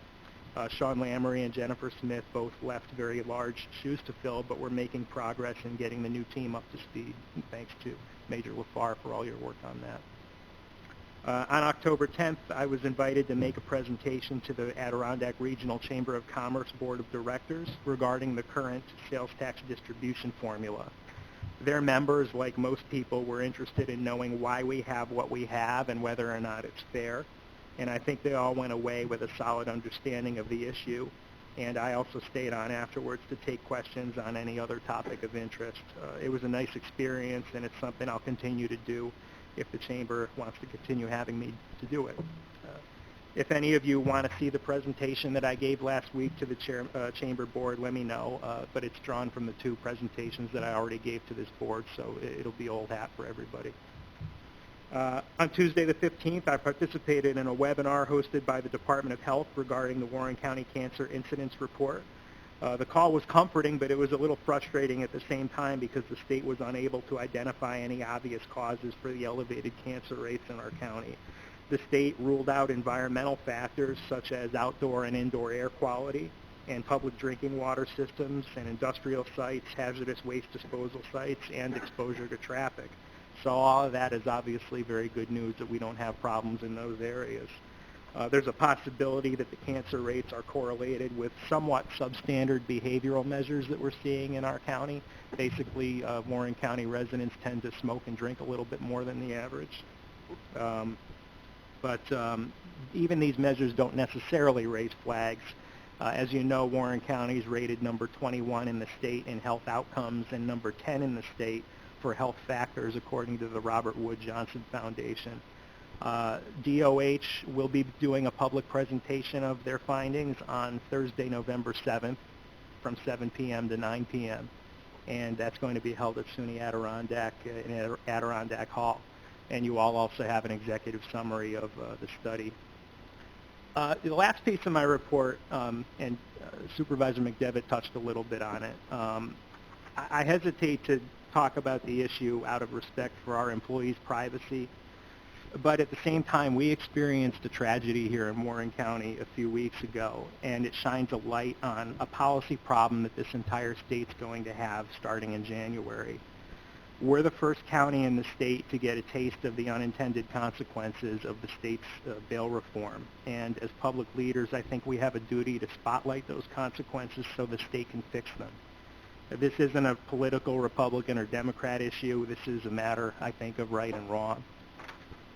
S4: Sean Lamoury and Jennifer Smith both left very large shoes to fill, but we're making progress in getting the new team up to speed. And thanks to Major LaFar for all your work on that. On October 10th, I was invited to make a presentation to the Adirondack Regional Chamber of Commerce Board of Directors regarding the current sales tax distribution formula. Their members, like most people, were interested in knowing why we have what we have and whether or not it's fair. And I think they all went away with a solid understanding of the issue. And I also stayed on afterwards to take questions on any other topic of interest. It was a nice experience, and it's something I'll continue to do if the Chamber wants to continue having me to do it. If any of you want to see the presentation that I gave last week to the Chamber Board, let me know. But it's drawn from the 2 presentations that I already gave to this board, so it'll be old hat for everybody. On Tuesday the 15th, I participated in a webinar hosted by the Department of Health regarding the Warren County Cancer Incidence Report. The call was comforting, but it was a little frustrating at the same time because the state was unable to identify any obvious causes for the elevated cancer rates in our county. The state ruled out environmental factors such as outdoor and indoor air quality and public drinking water systems and industrial sites, hazardous waste disposal sites, and exposure to traffic. So all of that is obviously very good news that we don't have problems in those areas. There's a possibility that the cancer rates are correlated with somewhat substandard behavioral measures that we're seeing in our county. Basically, Warren County residents tend to smoke and drink a little bit more than the average. But even these measures don't necessarily raise flags. As you know, Warren County is rated number 21 in the state in health outcomes and number 10 in the state for health factors, according to the Robert Wood Johnson Foundation. DOH will be doing a public presentation of their findings on Thursday, November 7th from 7 p.m. to 9 p.m. And that's going to be held at SUNY Adirondack in Adirondack Hall. And you all also have an executive summary of the study. The last piece of my report, and Supervisor McDevitt touched a little bit on it, I hesitate to talk about the issue out of respect for our employees' privacy. But at the same time, we experienced a tragedy here in Warren County a few weeks ago, and it shines a light on a policy problem that this entire state's going to have starting in January. We're the first county in the state to get a taste of the unintended consequences of the state's bail reform. And as public leaders, I think we have a duty to spotlight those consequences so the state can fix them. This isn't a political Republican or Democrat issue. This is a matter, I think, of right and wrong.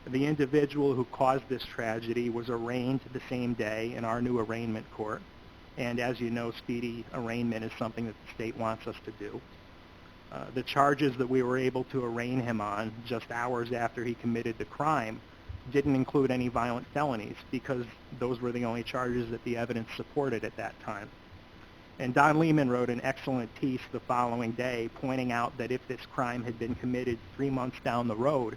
S4: The individual who caused this tragedy was arraigned the same day in our new arraignment court. And as you know, speedy arraignment is something that the state wants us to do. The charges that we were able to arraign him on just hours after he committed the crime didn't include any violent felonies because those were the only charges that the evidence supported at that time. And Don Lehman wrote an excellent piece the following day pointing out that if this crime had been committed 3 months down the road,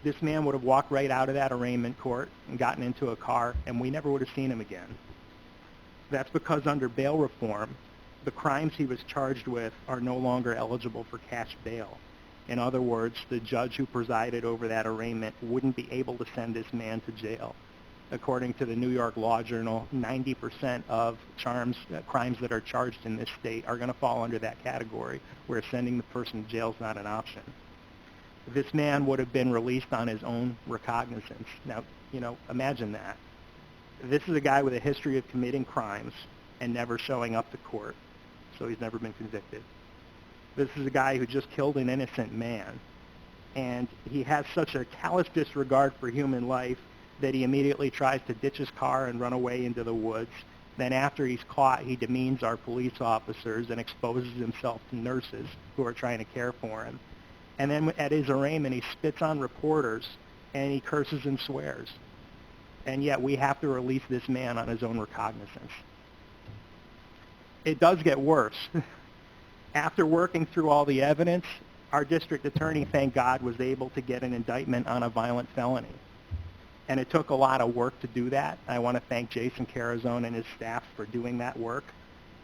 S4: this man would have walked right out of that arraignment court and gotten into a car, and we never would have seen him again. That's because under bail reform, the crimes he was charged with are no longer eligible for cash bail. In other words, the judge who presided over that arraignment wouldn't be able to send this man to jail. According to the New York Law Journal, 90% of crimes that are charged in this state are going to fall under that category, where sending the person to jail is not an option. This man would have been released on his own recognizance. Now, imagine that. This is a guy with a history of committing crimes and never showing up to court, so he's never been convicted. This is a guy who just killed an innocent man, and he has such a callous disregard for human life that he immediately tries to ditch his car and run away into the woods. Then after he's caught, he demeans our police officers and exposes himself to nurses who are trying to care for him. And then at his arraignment, he spits on reporters, and he curses and swears. And yet we have to release this man on his own recognizance. It does get worse. After working through all the evidence, our district attorney, thank God, was able to get an indictment on a violent felony. And it took a lot of work to do that. I want to thank Jason Carazone and his staff for doing that work,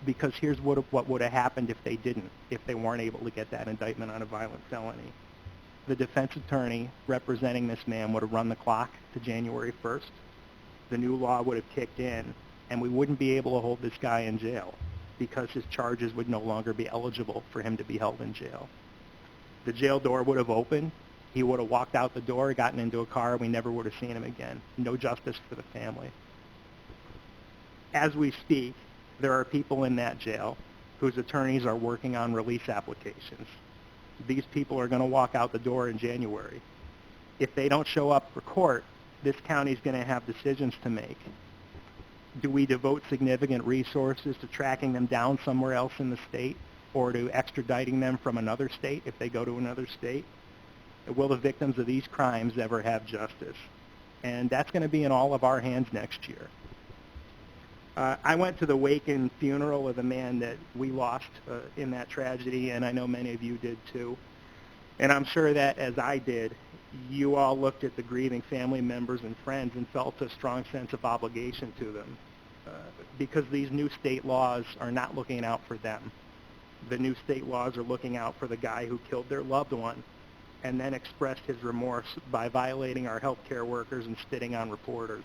S4: because here's what would have happened if they didn't, if they weren't able to get that indictment on a violent felony. The defense attorney representing this man would have run the clock to January 1st. The new law would have kicked in, and we wouldn't be able to hold this guy in jail because his charges would no longer be eligible for him to be held in jail. The jail door would have opened. He would have walked out the door, gotten into a car, and we never would have seen him again. No justice for the family. As we speak, there are people in that jail whose attorneys are working on release applications. These people are going to walk out the door in January. If they don't show up for court, this county is going to have decisions to make. Do we devote significant resources to tracking them down somewhere else in the state, or to extraditing them from another state if they go to another state? Will the victims of these crimes ever have justice? And that's going to be in all of our hands next year. I went to the wake and funeral of the man that we lost in that tragedy, and I know many of you did too. And I'm sure that, as I did, you all looked at the grieving family members and friends and felt a strong sense of obligation to them, because these new state laws are not looking out for them. The new state laws are looking out for the guy who killed their loved one and then expressed his remorse by violating our healthcare workers and spitting on reporters.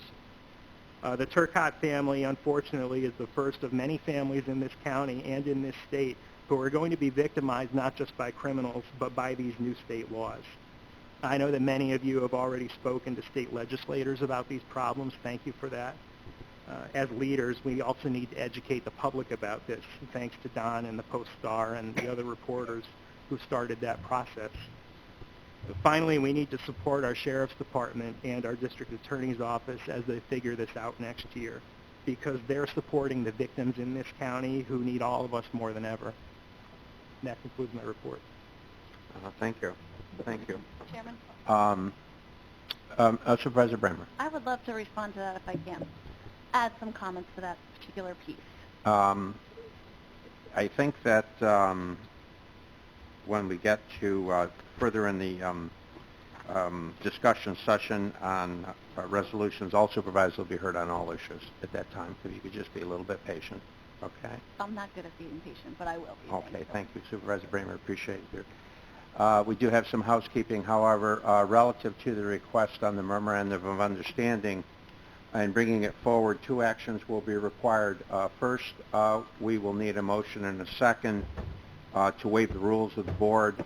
S4: The Turcotte family, unfortunately, is the first of many families in this county and in this state who are going to be victimized not just by criminals, but by these new state laws. I know that many of you have already spoken to state legislators about these problems. Thank you for that. As leaders, we also need to educate the public about this, thanks to Don and the Post-Star and the other reporters who started that process. But finally, we need to support our Sheriff's Department and our District Attorney's Office as they figure this out next year, because they're supporting the victims in this county who need all of us more than ever. And that concludes my report.
S1: Thank you. Thank you.
S13: Chairman?
S1: Supervisor Bramer.
S13: I would love to respond to that if I can. Add some comments to that particular piece.
S1: I think that when we get to further in the discussion session on resolutions, all supervisors will be heard on all issues at that time. If you could just be a little bit patient, okay?
S13: I'm not good at being patient, but I will be.
S1: Okay, thank you, Supervisor Bramer. Appreciate you. We do have some housekeeping, however, relative to the request on the memorandum of understanding and bringing it forward. Two actions will be required. First, we will need a motion and a second to waive the rules of the board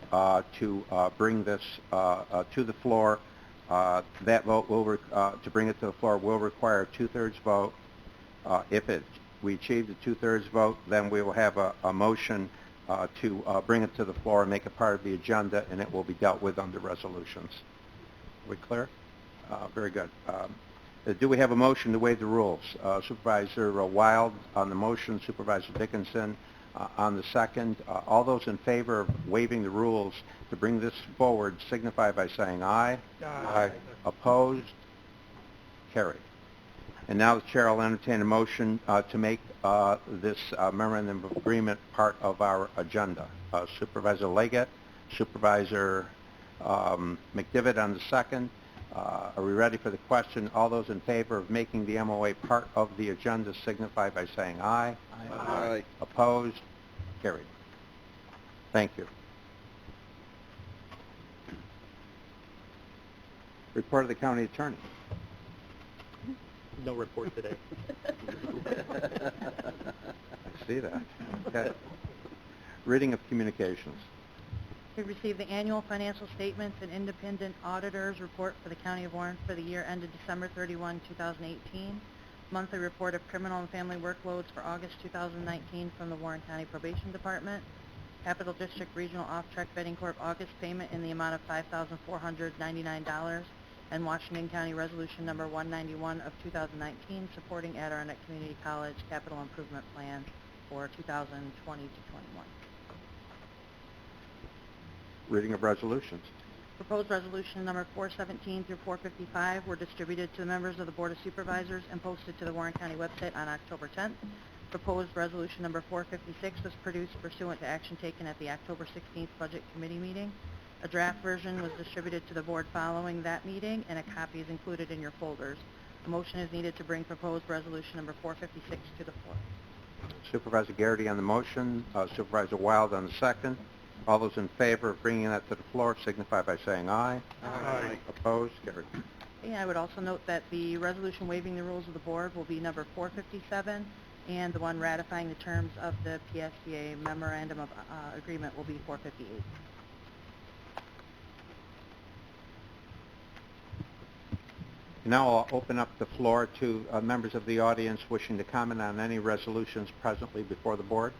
S1: to bring this to the floor. That vote will to bring it to the floor will require a two-thirds vote. If we achieve the two-thirds vote, then we will have a motion to bring it to the floor and make it part of the agenda, and it will be dealt with under resolutions. Are we clear? Very good. Do we have a motion to waive the rules? Supervisor Wild on the motion, Supervisor Dickinson on the second. All those in favor of waiving the rules to bring this forward signify by saying aye.
S8: Aye.
S1: Opposed? carried. And now the chair will entertain a motion to make this memorandum of agreement part of our agenda. Supervisor Leggett, Supervisor McDivitt on the second. Are we ready for the question? All those in favor of making the MOA part of the agenda signify by saying aye.
S7: Aye.
S1: Opposed? Carried. Thank you. Report of the county attorney.
S4: No report today.
S1: I see that. Okay. Reading of communications.
S3: We received the annual financial statements and independent auditors report for the County of Warren for the year ended December 31, 2018. Monthly report of criminal and family workloads for August 2019 from the Warren County Probation Department. Capital District Regional Off-Track Betting Corp. August payment in the amount of $5,499. And Washington County Resolution Number 191 of 2019 supporting Adirondack Community College Capital Improvement Plan for 2020 to 21.
S1: Reading of resolutions.
S3: Proposed resolution number 417 through 455 were distributed to the members of the Board of Supervisors and posted to the Warren County website on October 10th. Proposed resolution number 456 was produced pursuant to action taken at the October 16th Budget Committee meeting. A draft version was distributed to the board following that meeting, and a copy is included in your folders. A motion is needed to bring proposed resolution number 456 to the floor.
S1: Supervisor Garrity on the motion, Supervisor Wild on the second. All those in favor of bringing that to the floor signify by saying aye.
S7: Aye.
S1: Opposed? Carried.
S3: And I would also note that the resolution waiving the rules of the board will be number 457, and the one ratifying the terms of the PSCA Memorandum of Agreement will be 458.
S1: Now I'll open up the floor to members of the audience wishing to comment on any resolutions presently before the board.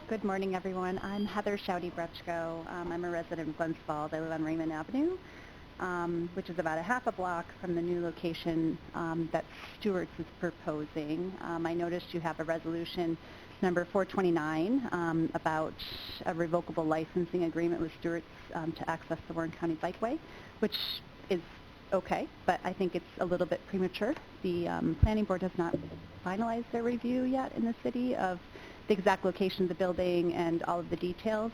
S17: Good morning, everyone. I'm Heather Shouty-Brechko. I'm a resident of Glens Falls. I live on Raymond Avenue, which is about a half a block from the new location that Stewart's is proposing. I noticed you have a resolution number 429 about a revocable licensing agreement with Stewart's to access the Warren County Bikeway, which is okay, but I think it's a little bit premature. The planning board has not finalized their review yet in the city of the exact location of the building and all of the details,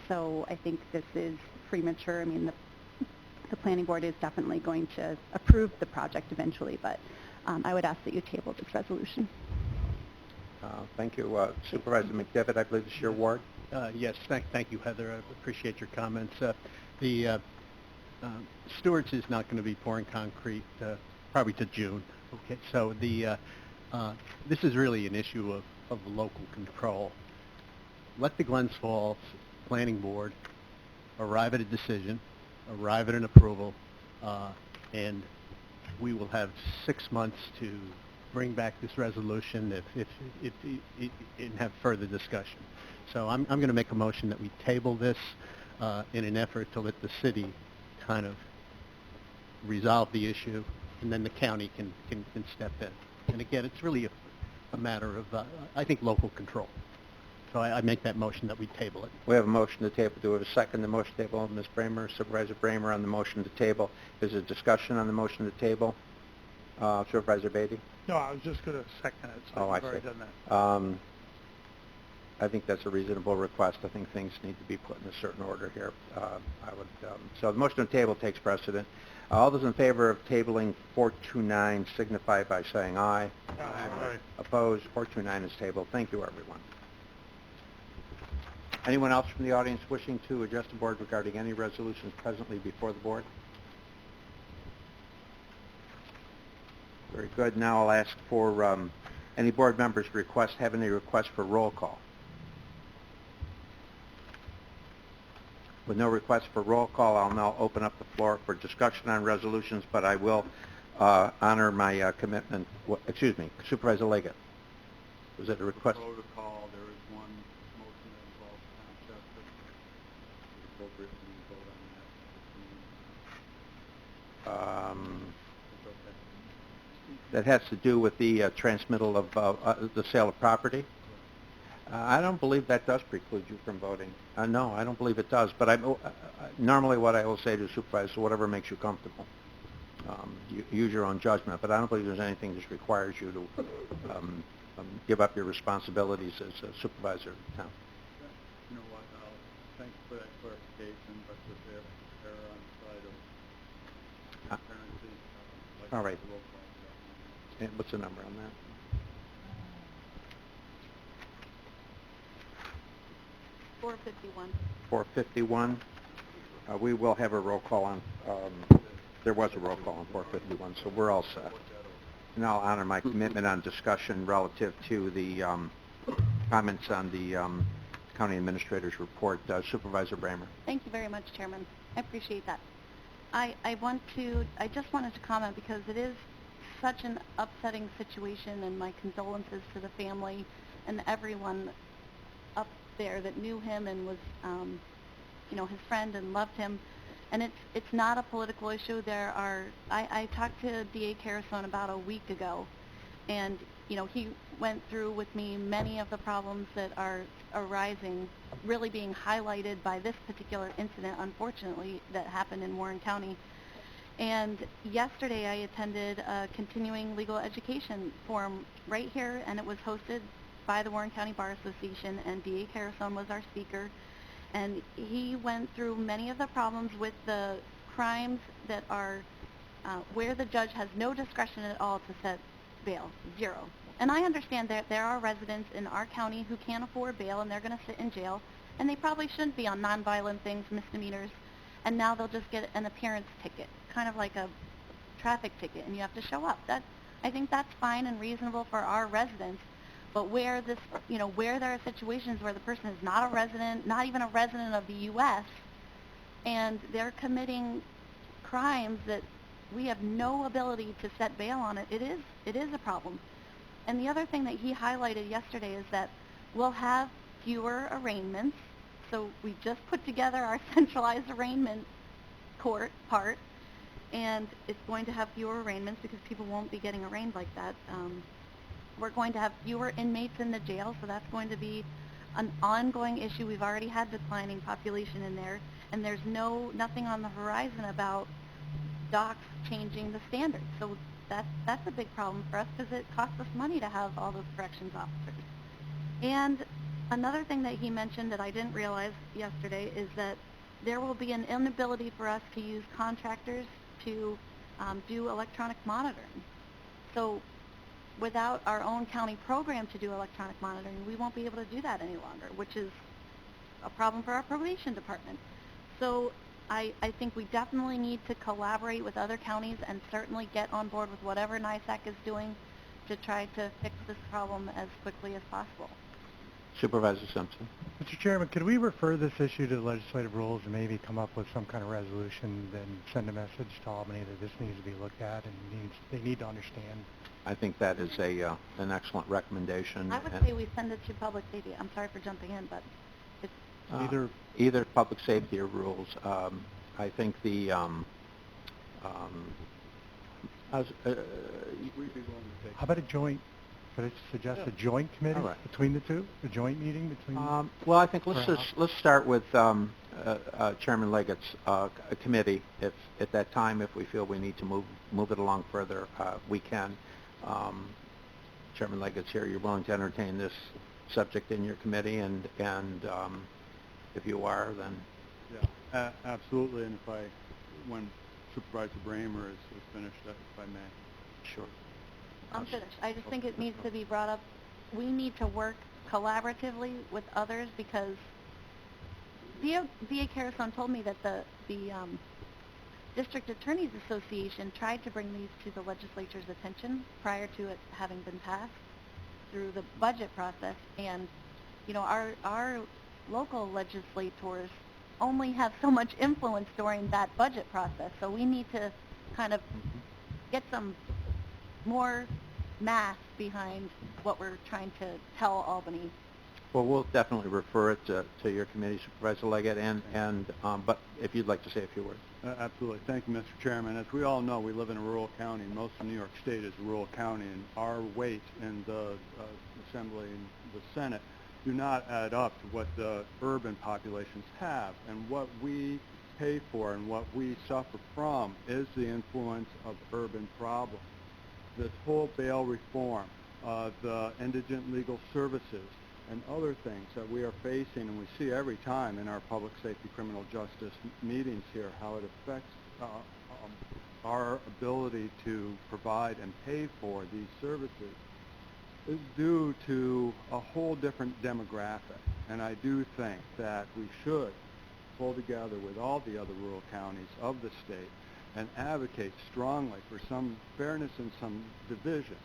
S17: so I think this is premature. I mean, the planning board is definitely going to approve the project eventually, but I would ask that you table this resolution.
S1: Thank you. Supervisor McDevitt, I believe this is your ward.
S12: Yes, thank you, Heather. I appreciate your comments. The Stewart's is not going to be pouring concrete probably to June. Okay, so this is really an issue of local control. Let the Glens Falls Planning Board arrive at a decision, arrive at an approval, and we will have 6 months to bring back this resolution and have further discussion. So I'm going to make a motion that we table this in an effort to let the city kind of resolve the issue, and then the county can step in. And again, it's really a matter of, I think, local control. So I make that motion that we table it.
S1: We have a motion to table. Do we have a second to the motion to table? Ms. Bramer, Supervisor Bramer on the motion to table. Is there discussion on the motion to table? Supervisor Beatty?
S8: No, I was just going to second it, so
S1: Oh, I
S8: I've already
S1: see.
S8: done that.
S1: I think that's a reasonable request. I think things need to be put in a certain order here. So the motion to table takes precedent. All those in favor of tabling 429 signify by saying aye.
S8: Aye.
S1: Opposed? 429 is tabled. Thank you, everyone. Anyone else from the audience wishing to address the board regarding any resolutions presently before the board? Very good. Now I'll ask for any board members have any requests for roll call. With no requests for roll call, I'll now open up the floor for discussion on resolutions, but I will honor my commitment. Excuse me, Supervisor Leggett. Was it a request?
S11: Protocol, there is one motion that involves town chapter. It's appropriate when you vote on that. It's okay.
S1: That has to do with the transmittal of the sale of property. I don't believe that does preclude you from voting. No, I don't believe it does. But normally what I will say to supervisors, whatever makes you comfortable. Use your own judgment. But I don't believe there's anything that requires you to give up your responsibilities as a supervisor of the town.
S11: You know what, thanks for that clarification, but with their on the side of transparency,
S1: All right.
S11: the roll call.
S1: And what's the number on that?
S13: 451.
S1: 451. We will have a roll call on, there was a roll call on 451, so we're all set. And I'll honor my commitment on discussion relative to the comments on the county administrator's report. Supervisor Bramer.
S13: Thank you very much, Chairman. I appreciate that. I just wanted to comment because it is such an upsetting situation, and my condolences to the family and everyone up there that knew him and was, his friend and loved him. And it's not a political issue. I talked to D.A. Carasone about a week ago, and, he went through with me many of the problems that are arising, really being highlighted by this particular incident, unfortunately, that happened in Warren County. And yesterday I attended a continuing legal education forum right here, and it was hosted by the Warren County Bar Association, and D.A. Carasone was our speaker. And he went through many of the problems with the crimes that are where the judge has no discretion at all to set bail, zero. And I understand that there are residents in our county who can't afford bail, and they're going to sit in jail, and they probably shouldn't be on nonviolent things, misdemeanors, and now they'll just get an appearance ticket, kind of like a traffic ticket, and you have to show up. I think that's fine and reasonable for our residents. But where where there are situations where the person is not a resident, not even a resident of the U.S., and they're committing crimes that we have no ability to set bail on it is a problem. And the other thing that he highlighted yesterday is that we'll have fewer arraignments. So we just put together our centralized arraignment court part, and it's going to have fewer arraignments because people won't be getting arraigned like that. We're going to have fewer inmates in the jail, so that's going to be an ongoing issue. We've already had declining population in there, and there's nothing on the horizon about docs changing the standards. So that's a big problem for us because it costs us money to have all those corrections officers. And another thing that he mentioned that I didn't realize yesterday is that there will be an inability for us to use contractors to do electronic monitoring. So without our own county program to do electronic monitoring, we won't be able to do that any longer, which is a problem for our probation department. So I think we definitely need to collaborate with other counties and certainly get on board with whatever NISAC is doing to try to fix this problem as quickly as possible.
S1: Supervisor Simpson.
S18: Mr. Chairman, could we refer this issue to the legislative rules and maybe come up with some kind of resolution, then send a message to Albany that this needs to be looked at and they need to understand?
S1: I think that is an excellent recommendation.
S13: I would say we send it to public safety. I'm sorry for jumping in, but it's
S1: either public safety or rules. I think the
S11: We'd be willing to take.
S18: How about a joint? Could I suggest a joint committee between the two? A joint meeting between?
S1: Well, I think let's start with Chairman Leggett's committee. If at that time, if we feel we need to move it along further, we can. Chairman Leggett's here. You're willing to entertain this subject in your committee, and if you are, then
S11: Yeah, absolutely. And when Supervisor Bramer is finished, if I may.
S1: sure.
S13: I'm finished. I just think it needs to be brought up. We need to work collaboratively with others because D.A. Carasone told me that the District Attorneys Association tried to bring these to the legislature's attention prior to it having been passed through the budget process. And, our local legislators only have so much influence during that budget process. So we need to kind of get some more math behind what we're trying to tell Albany.
S1: Well, we'll definitely refer it to your committee, Supervisor Leggett, but if you'd like to say a few words.
S11: Absolutely. Thank you, Mr. Chairman. As we all know, we live in a rural county, and most of New York State is a rural county, and our weight in the Assembly and the Senate do not add up to what the urban populations have. And what we pay for and what we suffer from is the influence of urban problems. This whole bail reform, the indigent legal services, and other things that we are facing, and we see every time in our public safety criminal justice meetings here, how it affects our ability to provide and pay for these services, is due to a whole different demographic. And I do think that we should pull together with all the other rural counties of the state and advocate strongly for some fairness and some division.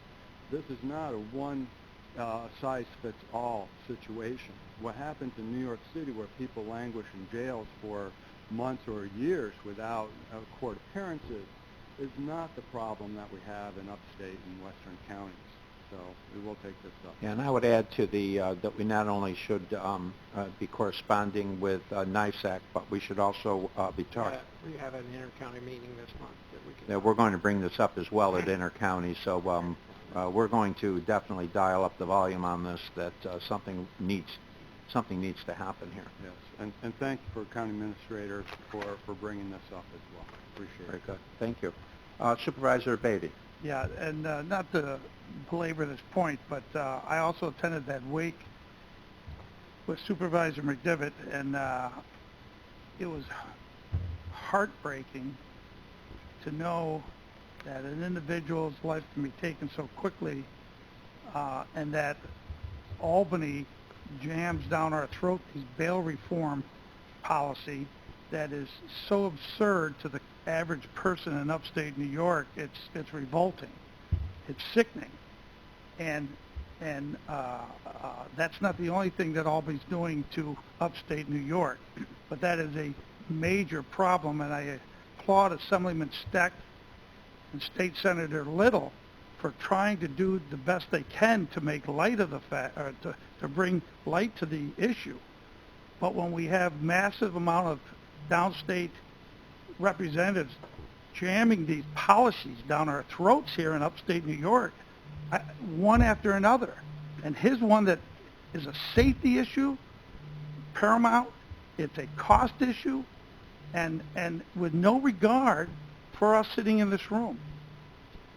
S11: This is not a one-size-fits-all situation. What happens in New York City, where people languish in jails for months or years without court appearances, is not the problem that we have in upstate and western counties. So we will take this up.
S1: Yeah, and I would add to the that we not only should be corresponding with NISAC, but we should also be talking.
S10: We have an inter-county meeting this month that we can...
S1: Yeah, we're going to bring this up as well at inter-county, so we're going to definitely dial up the volume on this, that something needs to happen here.
S11: Yes, and thank you for County Administrator for bringing this up as well. Appreciate it.
S1: Very good. Thank you. Supervisor Beatty.
S8: Yeah, and not to belabor this point, but I also attended that wake with Supervisor McDivitt, and it was heartbreaking to know that an individual's life can be taken so quickly, and that Albany jams down our throat these bail reform policy that is so absurd to the average person in upstate New York. It's revolting. It's sickening. And that's not the only thing that Albany's doing to upstate New York, but that is a major problem, and I applaud Assemblyman Steck and State Senator Little for trying to do the best they can to make light of the fact, or to bring light to the issue. But when we have massive amount of downstate representatives jamming these policies down our throats here in upstate New York, one after another, and here's one that is a safety issue, paramount, it's a cost issue, and with no regard for us sitting in this room.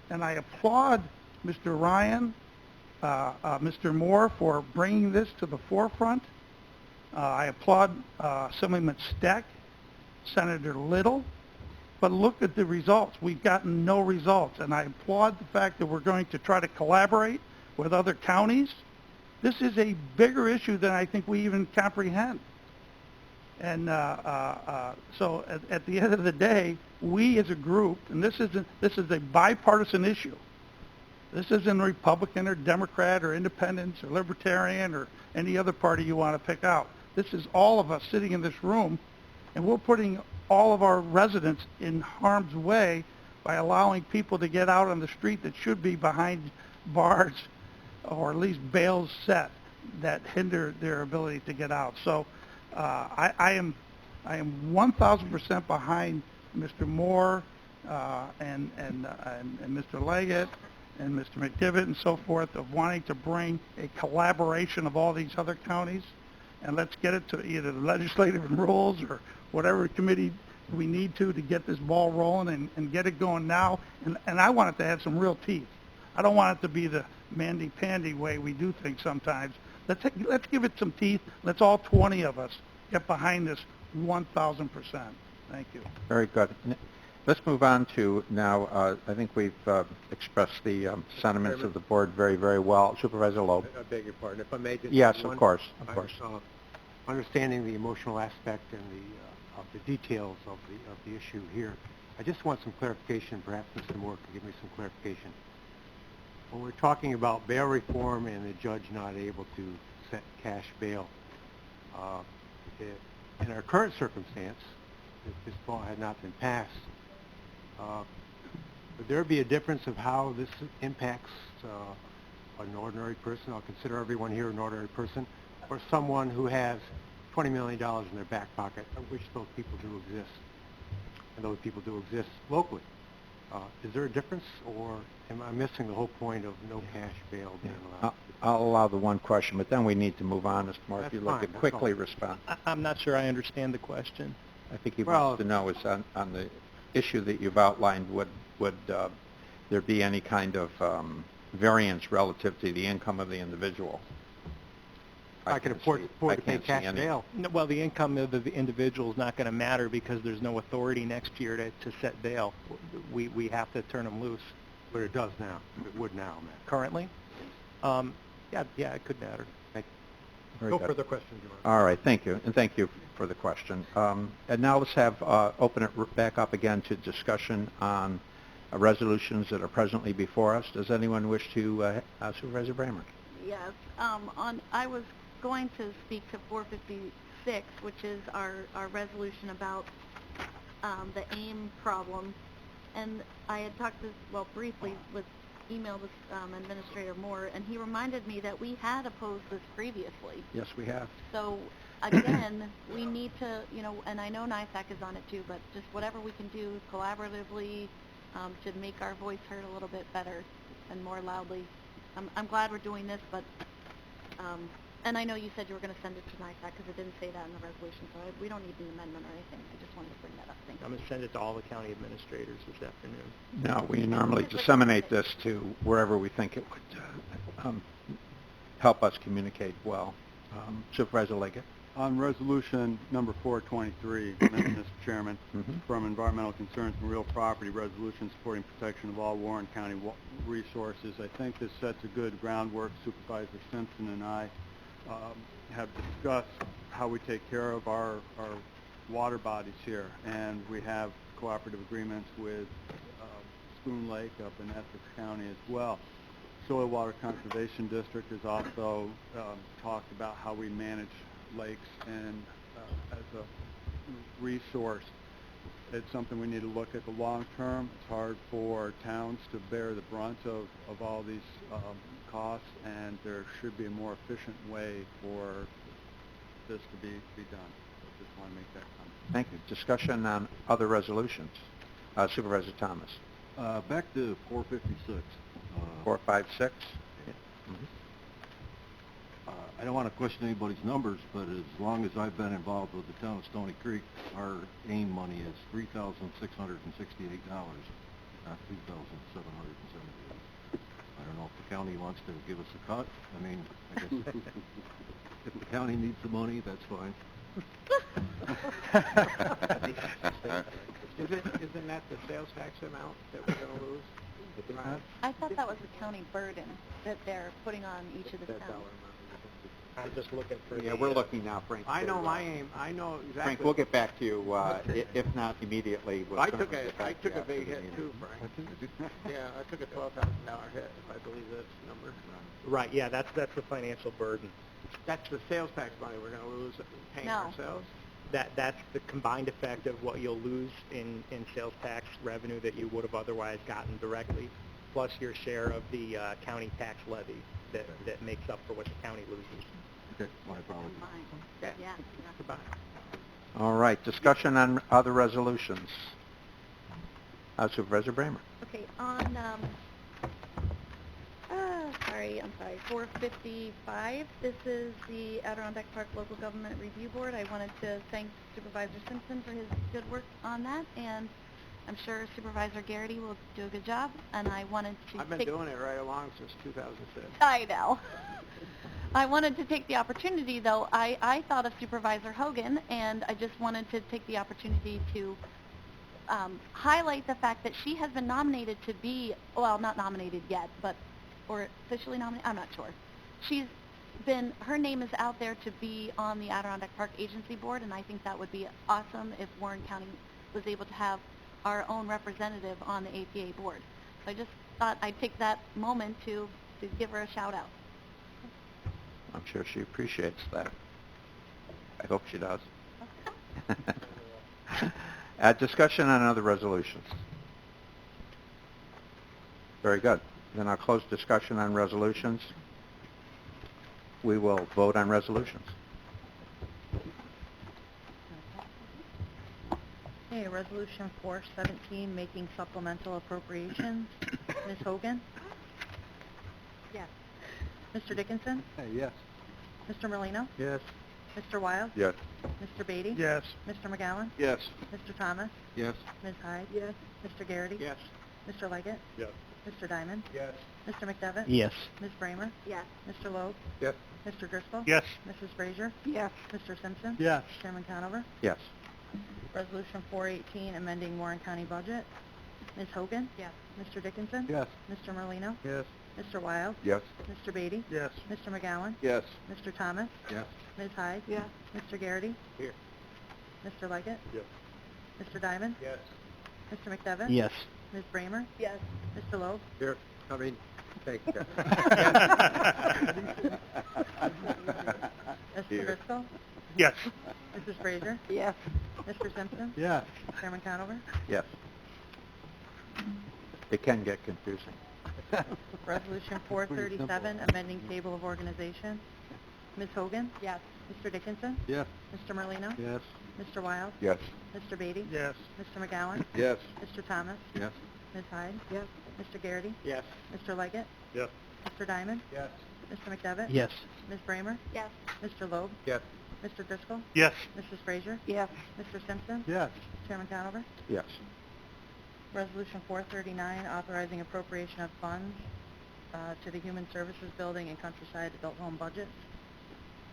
S8: And I applaud Mr. Ryan, Mr. Moore for bringing this to the forefront. I applaud Assemblyman Steck, Senator Little, but look at the results. We've gotten no results, and I applaud the fact that we're going to try to collaborate with other counties. This is a bigger issue than I think we even comprehend. And so at the end of the day, we as a group, and this is a bipartisan issue. This isn't Republican or Democrat or Independent or Libertarian or any other party you want to pick out. This is all of us sitting in this room, and we're putting all of our residents in harm's way by allowing people to get out on the street that should be behind bars or at least bails set that hinder their ability to get out. So I am 1,000% behind Mr. Moore and Mr. Leggett and Mr. McDivitt and so forth of wanting to bring a collaboration of all these other counties, and let's get it to either the legislative rules or whatever committee we need to get this ball rolling and get it going now. And I want it to have some real teeth. I don't want it to be the mandy-pandy way we do things sometimes. Let's give it some teeth. Let's all 20 of us get behind this 1,000%. Thank you.
S1: Very good. Let's move on to now, I think we've expressed the sentiments of the board very, very well. Supervisor Loeb.
S14: I beg your pardon. If I may just...
S1: Yes, of course.
S14: Understanding the emotional aspect and the details of the issue here, I just want some clarification. Perhaps Mr. Moore can give me some clarification. When we're talking about bail reform and the judge not able to set cash bail, in our current circumstance, if this law had not been passed, would there be a difference of how this impacts an ordinary person? I'll consider everyone here an ordinary person, or someone who has $20 million in their back pocket, of which those people do exist, and those people do exist locally. Is there a difference, or am I missing the whole point of no cash bail being allowed?
S1: I'll allow the one question, but then we need to move on, Mr. Moore. If
S14: That's
S1: you'd like to
S14: fine, that's
S1: quickly
S14: all.
S1: respond.
S4: I'm not sure I understand the question.
S1: I think he
S14: Well-
S1: wants to know is on the issue that you've outlined, would there be any kind of variance relative to the income of the individual?
S14: I can
S1: can't
S14: afford
S1: see-
S14: to
S1: I
S14: pay
S1: can't see
S14: cash
S1: any.
S14: bail.
S4: No, well, the income of the individual is not going to matter because there's no authority next year to set bail. We have to turn them loose.
S14: But it does now. It would now, man.
S4: Currently? Yeah, it could matter.
S14: Thank
S1: Very
S14: you. No
S1: good.
S14: further questions, Your Honor.
S1: All right, thank you, and thank you for the question. And now let's have open it back up again to discussion on resolutions that are presently before us. Does anyone wish to, Supervisor Bramer?
S13: Yes, I was going to speak to 456, which is our resolution about the AIM problem. And I had talked briefly with email with Administrator Moore, and he reminded me that we had opposed this previously.
S1: Yes, we have.
S13: So again, we need to, and I know NISAC is on it too, but just whatever we can do collaboratively to make our voice heard a little bit better and more loudly. I'm glad we're doing this, but, and I know you said you were going to send it to NISAC because it didn't say that in the resolution, so we don't need an amendment or anything. I just wanted to bring that up. Thank you.
S4: I'm going to send it to all the county administrators this afternoon.
S1: No, we normally disseminate this to wherever we think it would help us communicate well. Supervisor Leggett?
S11: On resolution number 423, Mr. Chairman, from Environmental Concerns and Real Property, resolution supporting protection of all Warren County resources. I think this sets a good groundwork. Supervisor Simpson and I have discussed how we take care of our water bodies here, and we have cooperative agreements with Spoon Lake up in Essex County as well. Soil Water Conservation District has also talked about how we manage lakes and as a resource. It's something we need to look at the long term. It's hard for towns to bear the brunt of all these costs, and there should be a more efficient way for this to be done. I just want to make that comment.
S1: Thank you. Discussion on other resolutions. Supervisor Thomas?
S9: Back to 456.
S1: 456?
S9: I don't want to question anybody's numbers, but as long as I've been involved with the town of Stony Creek, our AIM money is $3,668, not $2,778. I don't know if the county wants to give us a cut. I mean, I guess if the county needs the money, that's fine.
S10: Isn't that the sales tax amount that we're going to lose?
S13: I thought that was the county burden that they're putting on each of the towns.
S4: I'm just looking for
S1: Yeah, we're looking now, Frank.
S10: I know my aim. I know exactly.
S1: Frank, we'll get back to you, if not immediately. We'll
S10: I took
S1: certainly get back
S10: a
S1: to you after
S10: big
S1: the
S10: hit
S1: meeting.
S10: too, Frank. Yeah, I took a $12,000 hit, if I believe this number.
S4: Right, yeah, that's the financial burden.
S10: That's the sales tax money we're going to lose paying
S13: No.
S10: ourselves?
S4: That's the combined effect of what you'll lose in sales tax revenue that you would have otherwise gotten directly, plus your share of the county tax levy that makes up for what the county loses.
S9: Okay, my apologies.
S10: Okay.
S13: Yeah.
S10: Goodbye.
S1: All right, discussion on other resolutions. Supervisor Bramer?
S13: Okay, on, I'm sorry, 455, this is the Adirondack Park Local Government Review Board. I wanted to thank Supervisor Simpson for his good work on that, and I'm sure Supervisor Garrity will do a good job, and I wanted to
S10: I've been doing it right along since 2006.
S13: I know. I wanted to take the opportunity, though. I thought of Supervisor Hogan, and I just wanted to take the opportunity to highlight the fact that she has been nominated to be, well, not nominated yet, but, or officially nominated, I'm not sure. Her name is out there to be on the Adirondack Park Agency Board, and I think that would be awesome if Warren County was able to have our own representative on the APA board. So I just thought I'd take that moment to give her a shout out.
S1: I'm sure she appreciates that. I hope she does. Discussion on other resolutions. Very good. Then I'll close discussion on resolutions. We will vote on resolutions.
S3: Okay, Resolution 417, making supplemental appropriations. Ms. Hogan?
S6: Yes.
S3: Mr. Dickinson?
S14: Yes.
S3: Mr. Merlino?
S14: Yes.
S3: Mr. Wild?
S7: Yes.
S3: Mr. Beatty?
S8: Yes.
S3: Mr. McGowan?
S7: Yes.
S3: Mr. Thomas?
S14: Yes.
S3: Ms. Hyde?
S6: Yes.
S3: Mr. Garrity?
S14: Yes.
S3: Mr. Leggett?
S11: Yes.
S3: Mr. Diamond?
S14: Yes.
S3: Mr. McDevitt?
S12: Yes.
S3: Ms. Bramer?
S6: Yes.
S3: Mr. Loeb?
S14: Yes.
S3: Mr. Driscoll?
S11: Yes.
S3: Mrs. Frazier?
S6: Yes.
S3: Mr. Simpson?
S12: Yes.
S3: Chairman Conover?
S1: Yes.
S3: Resolution 418, amending Warren County budget. Ms. Hogan?
S6: Yes.
S3: Mr. Dickinson?
S14: Yes.
S3: Mr. Merlino?
S14: Yes.
S3: Mr. Wild?
S7: Yes.
S3: Mr. Beatty?
S8: Yes.
S3: Mr. McGowan?
S7: Yes.
S3: Mr. Thomas?
S14: Yes.
S3: Ms. Hyde?
S6: Yes.
S3: Mr. Garrity?
S14: Here.
S3: Mr. Leggett?
S11: Yes.
S3: Mr. Diamond?
S14: Yes.
S3: Mr. McDevitt?
S12: Yes.
S3: Ms. Bramer?
S6: Yes.
S3: Mr. Loeb?
S14: Here. Thank you.
S3: Mr. Driscoll?
S11: Yes.
S3: Mrs. Frazier?
S6: Yes.
S3: Mr. Simpson?
S14: Yes.
S3: Chairman Conover?
S1: Yes. It can get confusing.
S3: Resolution 437, amending table of organization. Ms. Hogan?
S6: Yes.
S3: Mr. Dickinson?
S14: Yes.
S3: Mr. Merlino?
S14: Yes.
S3: Mr. Wild?
S7: Yes.
S3: Mr. Beatty?
S8: Yes.
S3: Mr. McGowan?
S7: Yes.
S3: Mr. Thomas?
S14: Yes.
S3: Ms. Hyde?
S6: Yes.
S3: Mr. Garrity?
S14: Yes.
S3: Mr. Leggett?
S11: Yes.
S3: Mr. Diamond?
S14: Yes.
S3: Mr. McDevitt?
S12: Yes.
S3: Ms. Bramer?
S6: Yes.
S3: Mr. Loeb?
S14: Yes.
S3: Mr. Driscoll?
S11: Yes.
S3: Mrs. Frazier?
S6: Yes.
S3: Mr. Simpson?
S14: Yes.
S3: Chairman Conover?
S1: Yes.
S3: Resolution 439, authorizing appropriation of funds to the Human Services Building and Countryside Adult Home budgets.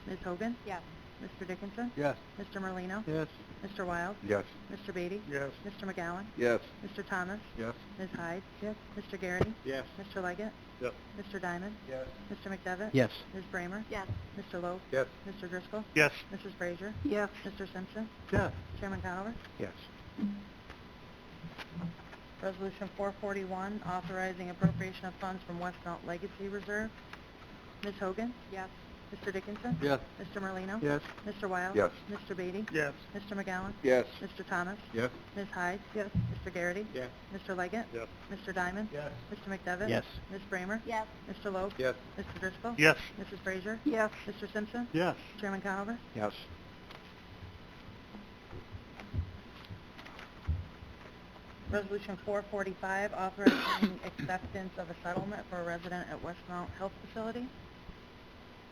S3: Ms. Hogan?
S6: Yes.
S3: Mr. Dickinson?
S14: Yes.
S3: Mr. Merlino?
S14: Yes.
S3: Mr. Wild?
S7: Yes.
S3: Mr. Beatty?
S8: Yes.
S3: Mr. McGowan?
S7: Yes.
S3: Mr. Thomas?
S14: Yes.
S3: Ms. Hyde? Yes. Mr. Garrity?
S14: Yes.
S3: Mr. Leggett?
S11: Yes.
S3: Mr. Diamond?
S14: Yes.
S3: Mr. McDevitt?
S12: Yes.
S3: Ms. Bramer?
S6: Yes.
S3: Mr. Loeb?
S14: Yes.
S3: Mr. Driscoll?
S11: Yes.
S3: Mrs. Frazier?
S6: Yes.
S3: Mr. Simpson?
S14: Yes.
S3: Chairman Conover?
S1: Yes.
S3: Resolution 441, authorizing appropriation of funds from Westmount Legacy Reserve. Ms. Hogan?
S6: Yes.
S3: Mr. Dickinson?
S14: Yes.
S3: Mr. Merlino?
S14: Yes.
S3: Mr. Wild?
S7: Yes.
S3: Mr. Beatty?
S8: Yes.
S3: Mr. McGowan?
S7: Yes.
S3: Mr. Thomas?
S14: Yes.
S3: Ms. Hyde?
S6: Yes.
S3: Mr. Garrity?
S14: Yes.
S3: Mr. Leggett?
S11: Yes.
S3: Mr. Diamond?
S14: Yes.
S3: Mr. McDevitt?
S12: Yes.
S3: Ms. Bramer?
S6: Yes.
S3: Mr. Loeb?
S14: Yes.
S3: Mr. Driscoll?
S11: Yes.
S3: Mrs. Frazier?
S6: Yes.
S3: Mr. Simpson?
S11: Yes.
S3: Chairman Conover?
S1: Yes.
S3: Resolution 445, authorizing acceptance of a settlement for a resident at Westmount Health Facility.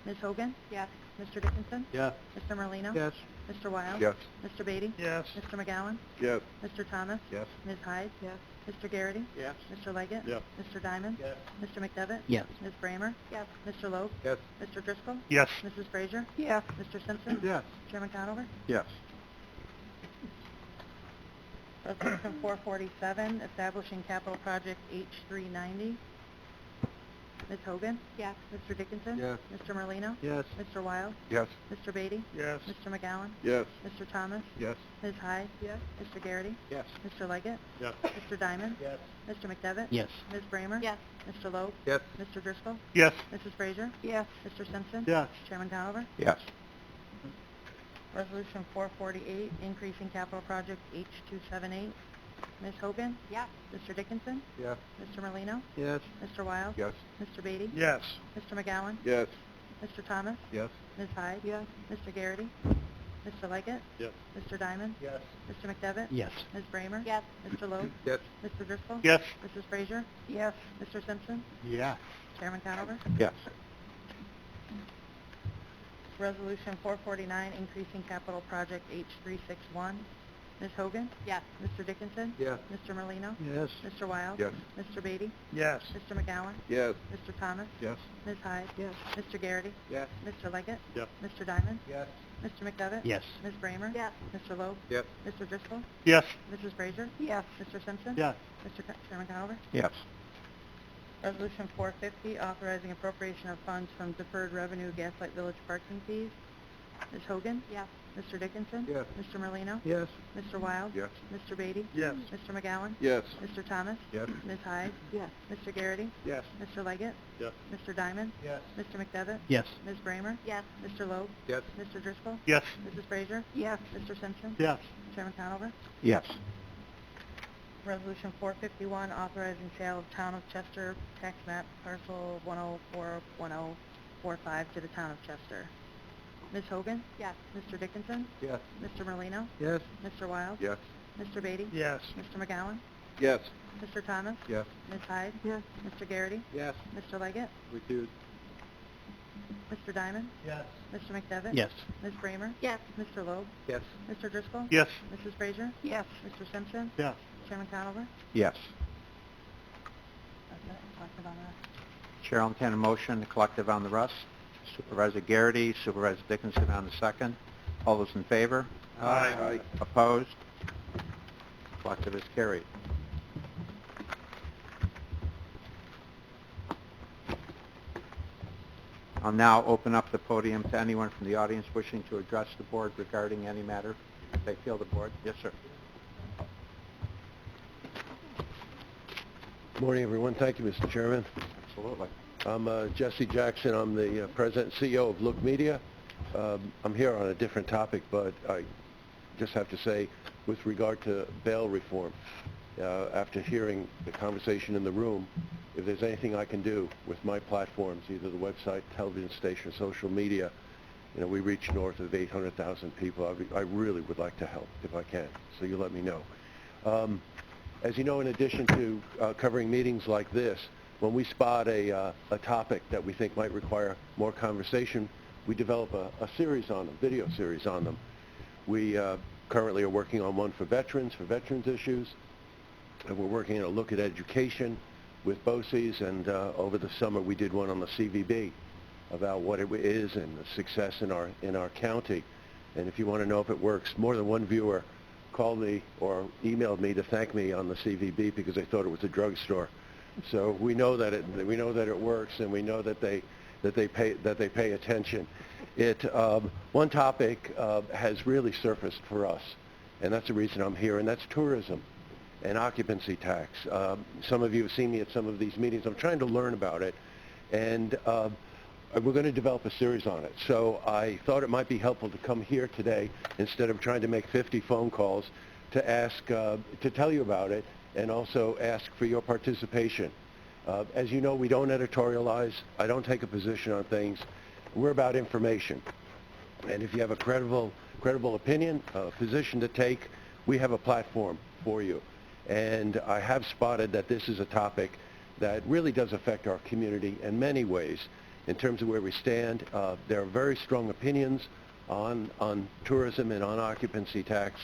S3: Ms. Hogan?
S6: Yes.
S3: Mr. Dickinson?
S14: Yes.
S3: Mr. Merlino?
S14: Yes.
S3: Mr. Wild?
S7: Yes.
S3: Mr. Beatty?
S8: Yes.
S3: Mr. McGowan?
S7: Yes.
S3: Mr. Thomas?
S14: Yes.
S3: Ms. Hyde?
S6: Yes.
S3: Mr. Garrity?
S14: Yes.
S3: Mr. Leggett?
S11: Yes.
S3: Mr. Diamond?
S14: Yes.
S3: Mr. McDevitt?
S12: Yes.
S3: Ms. Bramer?
S6: Yes.
S3: Mr. Loeb?
S14: Yes.
S3: Mr. Driscoll?
S11: Yes.
S3: Mrs. Frazier?
S6: Yes.
S3: Mr. Simpson?
S14: Yes.
S3: Chairman Conover?
S1: Yes.
S3: Resolution 447, establishing capital project H390. Ms. Hogan?
S6: Yes.
S3: Mr. Dickinson?
S14: Yes.
S3: Mr. Merlino?
S14: Yes.
S3: Mr. Wild?
S7: Yes.
S3: Mr. Beatty?
S8: Yes.
S3: Mr. McGowan?
S7: Yes.
S3: Mr. Thomas?
S14: Yes.
S3: Ms. Hyde?
S6: Yes.
S3: Mr. Garrity?
S14: Yes.
S3: Mr. Leggett?
S11: Yes.
S3: Mr. Diamond?
S14: Yes.
S3: Mr. McDevitt?
S12: Yes.
S3: Ms. Bramer?
S6: Yes.
S3: Mr. Loeb?
S14: Yes.
S3: Mr. Driscoll?
S11: Yes.
S3: Mrs. Frazier?
S6: Yes.
S3: Mr. Simpson?
S11: Yes.
S3: Chairman Conover?
S1: Yes.
S3: Resolution 448, increasing capital project H278. Ms. Hogan?
S6: Yes.
S3: Mr. Dickinson?
S14: Yes.
S3: Mr. Merlino?
S14: Yes.
S3: Mr. Wild?
S7: Yes.
S3: Mr. Beatty?
S8: Yes.
S3: Mr. McGowan?
S7: Yes.
S3: Mr. Thomas?
S14: Yes.
S3: Ms. Hyde?
S6: Yes.
S3: Mr. Garrity? Mr. Leggett?
S11: Yes.
S3: Mr. Diamond?
S14: Yes.
S3: Mr. McDevitt?
S12: Yes.
S3: Ms. Bramer?
S6: Yes.
S3: Mr. Loeb?
S14: Yes.
S3: Mr. Driscoll?
S11: Yes.
S3: Mrs. Frazier?
S6: Yes.
S3: Mr. Simpson?
S14: Yes.
S3: Chairman Conover?
S1: Yes.
S3: Resolution 449, increasing capital project H361. Ms. Hogan?
S6: Yes.
S3: Mr. Dickinson?
S14: Yes.
S3: Mr. Merlino?
S14: Yes.
S3: Mr. Wild?
S7: Yes.
S3: Mr. Beatty?
S8: Yes.
S3: Mr. McGowan?
S7: Yes.
S3: Mr. Thomas?
S14: Yes.
S3: Ms. Hyde?
S6: Yes.
S3: Mr. Garrity?
S14: Yes.
S3: Mr. Leggett?
S11: Yes.
S3: Mr. Diamond?
S14: Yes.
S3: Mr. McDevitt?
S12: Yes.
S3: Ms. Bramer?
S6: Yes.
S3: Mr. Loeb?
S14: Yes.
S3: Mr. Driscoll?
S11: Yes.
S3: Mrs. Frazier?
S6: Yes.
S3: Mr. Simpson?
S11: Yes.
S3: Chairman Conover?
S1: Yes.
S3: Resolution 450, authorizing appropriation of funds from deferred revenue Gaslight Village parking fees. Ms. Hogan?
S6: Yes.
S3: Mr. Dickinson?
S14: Yes.
S3: Mr. Merlino?
S14: Yes.
S3: Mr. Wild?
S7: Yes.
S3: Mr. Beatty?
S8: Yes.
S3: Mr. McGowan?
S7: Yes.
S3: Mr. Thomas?
S14: Yes.
S3: Ms. Hyde?
S6: Yes.
S3: Mr. Garrity?
S14: Yes.
S3: Mr. Leggett?
S11: Yes.
S3: Mr. Diamond?
S14: Yes.
S3: Mr. McDevitt?
S12: Yes.
S3: Ms. Bramer?
S6: Yes.
S3: Mr. Loeb?
S14: Yes.
S3: Mr. Driscoll?
S11: Yes.
S3: Mrs. Frazier?
S6: Yes.
S3: Mr. Simpson?
S11: Yes.
S3: Chairman Conover?
S1: Yes.
S3: Resolution 451, authorizing sale of Town of Chester tax map parcel 1041045 to the Town of Chester. Ms. Hogan?
S6: Yes.
S3: Mr. Dickinson?
S14: Yes.
S3: Mr. Merlino?
S14: Yes.
S3: Mr. Wild?
S7: Yes.
S3: Mr. Beatty?
S8: Yes.
S3: Mr. McGowan?
S7: Yes.
S3: Mr. Thomas?
S7: Yes.
S3: Ms. Hyde?
S6: Yes.
S3: Mr. Garrity?
S14: Yes.
S3: Mr. Leggett?
S7: Recuse.
S3: Mr. Diamond?
S8: Yes.
S3: Mr. McDevitt?
S12: Yes.
S3: Ms. Bramer?
S13: Yes.
S3: Mr. Loeb?
S14: Yes.
S3: Mr. Driscoll?
S15: Yes.
S3: Mrs. Frazier?
S6: Yes.
S3: Mr. Simpson?
S15: Yes.
S3: Chairman Conover?
S1: Yes.
S3: That's it. Collective on the rest.
S1: Chair will entertain a motion, collective on the rest. Supervisor Garrity, Supervisor Dickinson on the second. All those in favor?
S7: Aye.
S1: Opposed? Collective is carried. I'll now open up the podium to anyone from the audience wishing to address the board regarding any matter they feel the board. Yes, sir.
S19: Morning, everyone. Thank you, Mr. Chairman.
S1: Absolutely.
S19: I'm Jesse Jackson. I'm the President and CEO of Look Media. I'm here on a different topic, but I just have to say, with regard to bail reform, after hearing the conversation in the room, if there's anything I can do with my platforms, either the website, television station, social media, you know, we reach north of 800,000 people. I really would like to help if I can, so you let me know. As you know, in addition to covering meetings like this, when we spot a topic that we think might require more conversation, we develop a series on them, video series on them. We currently are working on one for veterans issues, and we're working on a look at education with BOCES, and over the summer we did one on the CVB about what it is and the success in our county. And if you want to know if it works, more than one viewer called me or emailed me to thank me on the CVB because they thought it was a drugstore. So we know that it works, and we know that they pay attention. One topic has really surfaced for us, and that's the reason I'm here, and that's tourism and occupancy tax. Some of you have seen me at some of these meetings. I'm trying to learn about it, and we're going to develop a series on it. So I thought it might be helpful to come here today instead of trying to make 50 phone calls to ask, to tell you about it, and also ask for your participation. As you know, we don't editorialize. I don't take a position on things. We're about information. And if you have a credible opinion, a position to take, we have a platform for you. And I have spotted that this is a topic that really does affect our community in many ways in terms of where we stand. There are very strong opinions on tourism and on occupancy tax,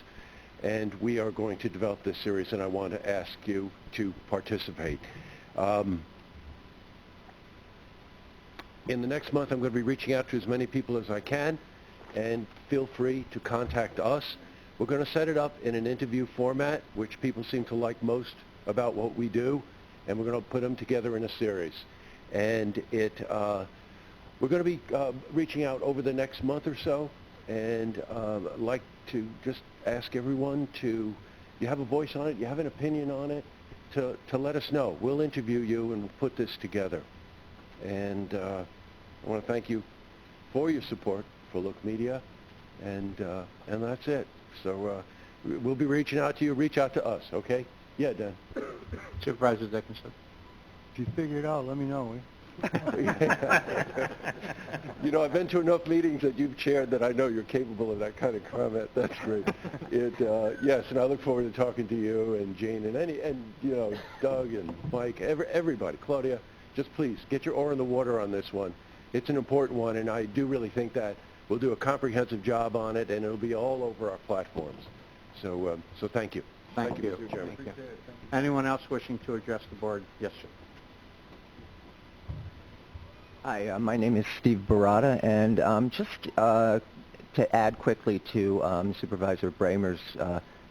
S19: and we are going to develop this series, and I want to ask you to participate. In the next month, I'm going to be reaching out to as many people as I can, and feel free to contact us. We're going to set it up in an interview format, which people seem to like most about what we do, and we're going to put them together in a series. And we're going to be reaching out over the next month or so, and I'd like to just ask everyone to, you have a voice on it, you have an opinion on it, to let us know. We'll interview you and we'll put this together. And I want to thank you for your support for Look Media, and that's it. So we'll be reaching out to you. Reach out to us, okay? Yeah, Dan.
S1: Supervisor Dickinson.
S18: If you figure it out, let me know.
S19: You know, I've been to enough meetings that you've chaired that I know you're capable of that kind of comment. That's great. Yes, and I look forward to talking to you and Jane and you know, Doug and Mike, everybody, Claudia. Just please get your oar in the water on this one. It's an important one, and I do really think that we'll do a comprehensive job on it, and it'll be all over our platforms. So thank you.
S1: Thank you.
S19: Mr. Chairman.
S1: Thank you. Anyone else wishing to address the board? Yes, sir.
S20: Hi, my name is Steve Barata, and just to add quickly to Supervisor Bramer's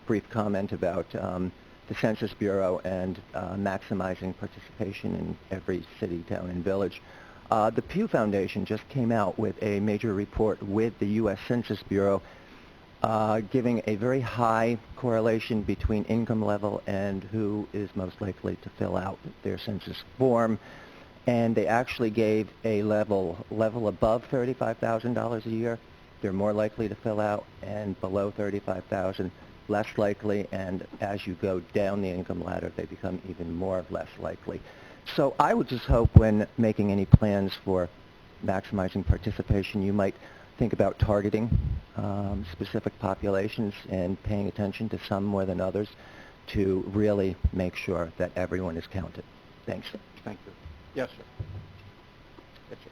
S20: brief comment about the Census Bureau and maximizing participation in every city, town, and village. The Pew Foundation just came out with a major report with the U.S. Census Bureau giving a very high correlation between income level and who is most likely to fill out their census form. And they actually gave a level above $35,000 a year, they're more likely to fill out, and below $35,000, less likely, and as you go down the income ladder, they become even more less likely. So I would just hope when making any plans for maximizing participation, you might think about targeting specific populations and paying attention to some more than others to really make sure that everyone is counted. Thanks.
S1: Thank you. Yes, sir. Yes, sir.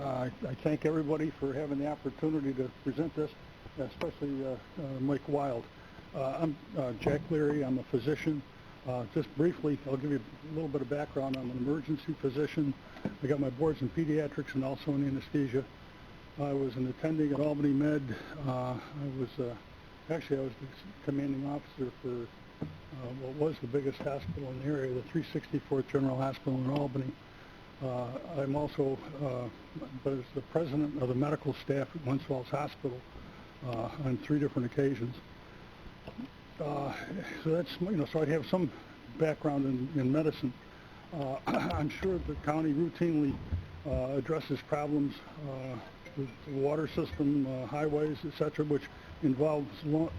S21: I thank everybody for having the opportunity to present this, especially Mike Wild. I'm Jack Leary. I'm a physician. Just briefly, I'll give you a little bit of background. I'm an emergency physician. I got my boards in pediatrics and also in anesthesia. I was an attending at Albany Med. I was the commanding officer for what was the biggest hospital in the area, the 364th General Hospital in Albany. I'm also was the president of the medical staff at Glens Falls Hospital on 3 different occasions. So that's, so I have some background in medicine. I'm sure the county routinely addresses problems with the water system, highways, etc., which involves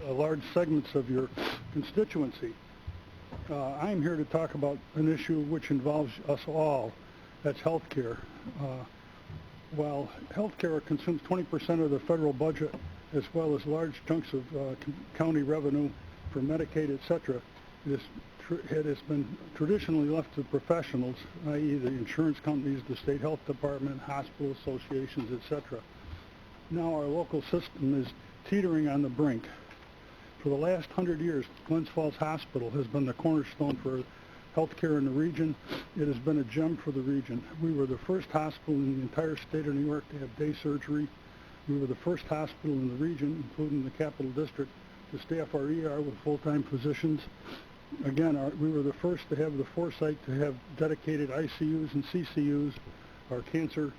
S21: large segments of your constituency. I'm here to talk about an issue which involves us all. That's health care. While health care consumes 20% of the federal budget, as well as large chunks of county revenue for Medicaid, etc., it has been traditionally left to professionals, i.e. the insurance companies, the state health department, hospital associations, etc. Now our local system is teetering on the brink. For the last 100 years, Glens Falls Hospital has been the cornerstone for health care in the region. It has been a gem for the region. We were the first hospital in the entire state of New York to have day surgery. We were the first hospital in the region, including the Capital District, to staff our ER with full-time physicians. Again, we were the first to have the foresight to have dedicated ICUs and CCUs. Our cancer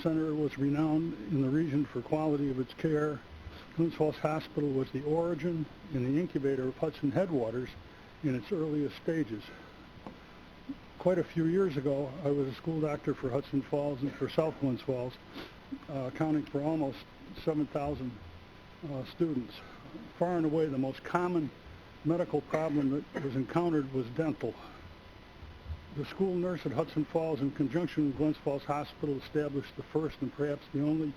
S21: center was renowned in the region for quality of its care. Glens Falls Hospital was the origin and the incubator of Hudson Headwaters in its earliest stages. Quite a few years ago, I was a school doctor for Hudson Falls and for South Glens Falls, accounting for almost 7,000 students. Far and away, the most common medical problem that was encountered was dental. The school nurse at Hudson Falls, in conjunction with Glens Falls Hospital, established the first and perhaps the only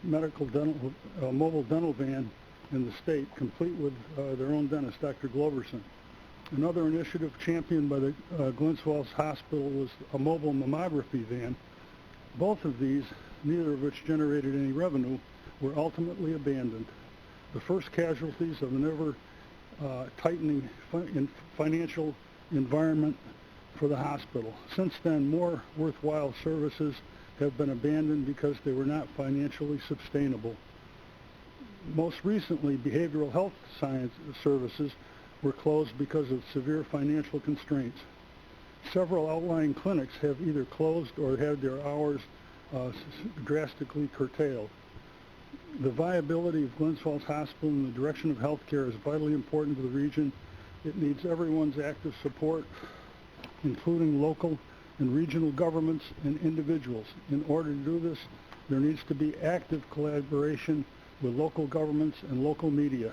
S21: mobile dental van in the state, complete with their own dentist, Dr. Gloverson. Another initiative championed by the Glens Falls Hospital was a mobile mammography van. Both of these, neither of which generated any revenue, were ultimately abandoned. The first casualties of an ever-tightening financial environment for the hospital. Since then, more worthwhile services have been abandoned because they were not financially sustainable. Most recently, behavioral health science services were closed because of severe financial constraints. Several outlying clinics have either closed or had their hours drastically curtailed. The viability of Glens Falls Hospital in the direction of health care is vitally important to the region. It needs everyone's active support, including local and regional governments and individuals. In order to do this, there needs to be active collaboration with local governments and local media.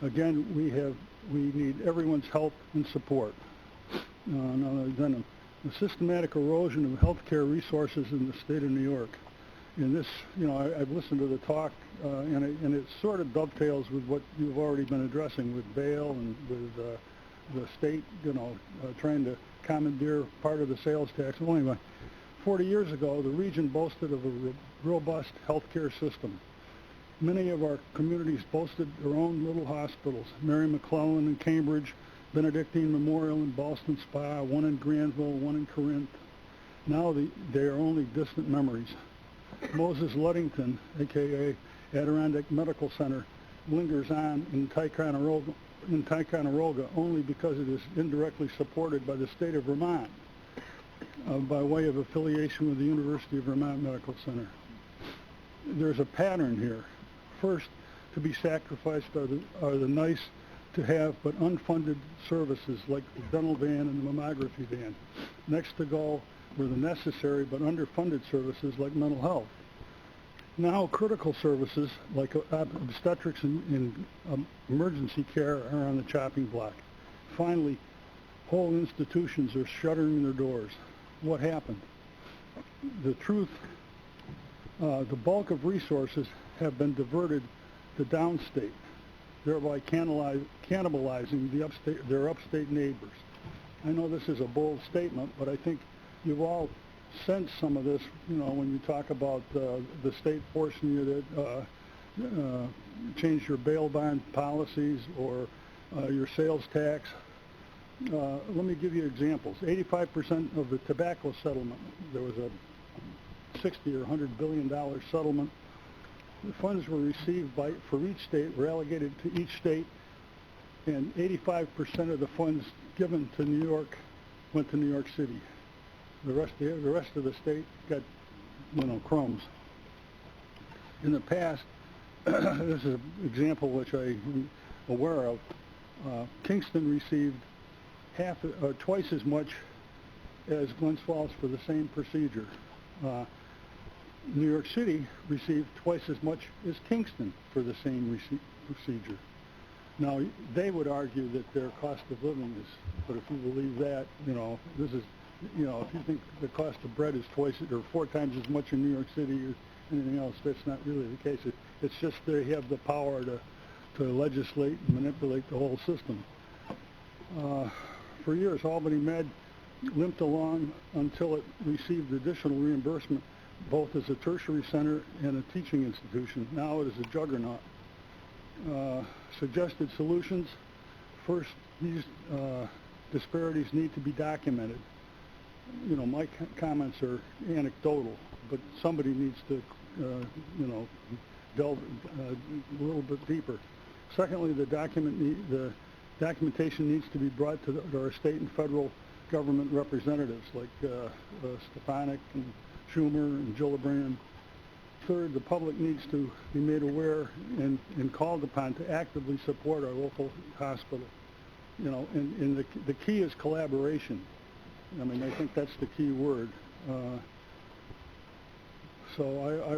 S21: Again, we need everyone's help and support. Then the systematic erosion of healthcare resources in the state of New York. And this, I've listened to the talk, and it sort of dovetails with what you've already been addressing with bail and with the state, trying to commandeer part of the sales tax. Well, anyway, 40 years ago, the region boasted of a robust healthcare system. Many of our communities boasted their own little hospitals, Mary McClellan in Cambridge, Benedictine Memorial in Boston Spa, one in Granville, one in Corinth. Now they are only distant memories. Moses Ludington, a.k.a. Adirondack Medical Center, lingers on in Ticonderoga only because it is indirectly supported by the state of Vermont by way of affiliation with the University of Vermont Medical Center. There's a pattern here. First, to be sacrificed are the nice to have but unfunded services like the dental van and the mammography van. Next to go were the necessary but underfunded services like mental health. Now critical services like obstetrics and emergency care are on the chopping block. Finally, whole institutions are shuttering their doors. What happened? the truth, the bulk of resources have been diverted to downstate, thereby cannibalizing their upstate neighbors. I know this is a bold statement, but I think you've all sensed some of this, when you talk about the state forcing you to change your bail bond policies or your sales tax. Let me give you examples. 85% of the tobacco settlement, there was a $60 or $100 billion settlement. The funds were received for each state, were allocated to each state, and 85% of the funds given to New York went to New York City. The rest of the state got, crumbs. In the past, this is an example which I'm aware of. Kingston received twice as much as Glens Falls for the same procedure. New York City received twice as much as Kingston for the same procedure. Now, they would argue that their cost of living is, but if you believe that, this is, if you think the cost of bread is twice or 4 times as much in New York City or anything else, that's not really the case. It's just they have the power to legislate and manipulate the whole system. For years, Albany Med limped along until it received additional reimbursement, both as a tertiary center and a teaching institution. Now it is a juggernaut. Suggested solutions. First, these disparities need to be documented. My comments are anecdotal, but somebody needs to, delve a little bit deeper. Secondly, the documentation needs to be brought to our state and federal government representatives like Stefanik and Schumer and Gillibrand. Third, the public needs to be made aware and called upon to actively support our local hospital. And the key is collaboration. I mean, I think that's the key word. So I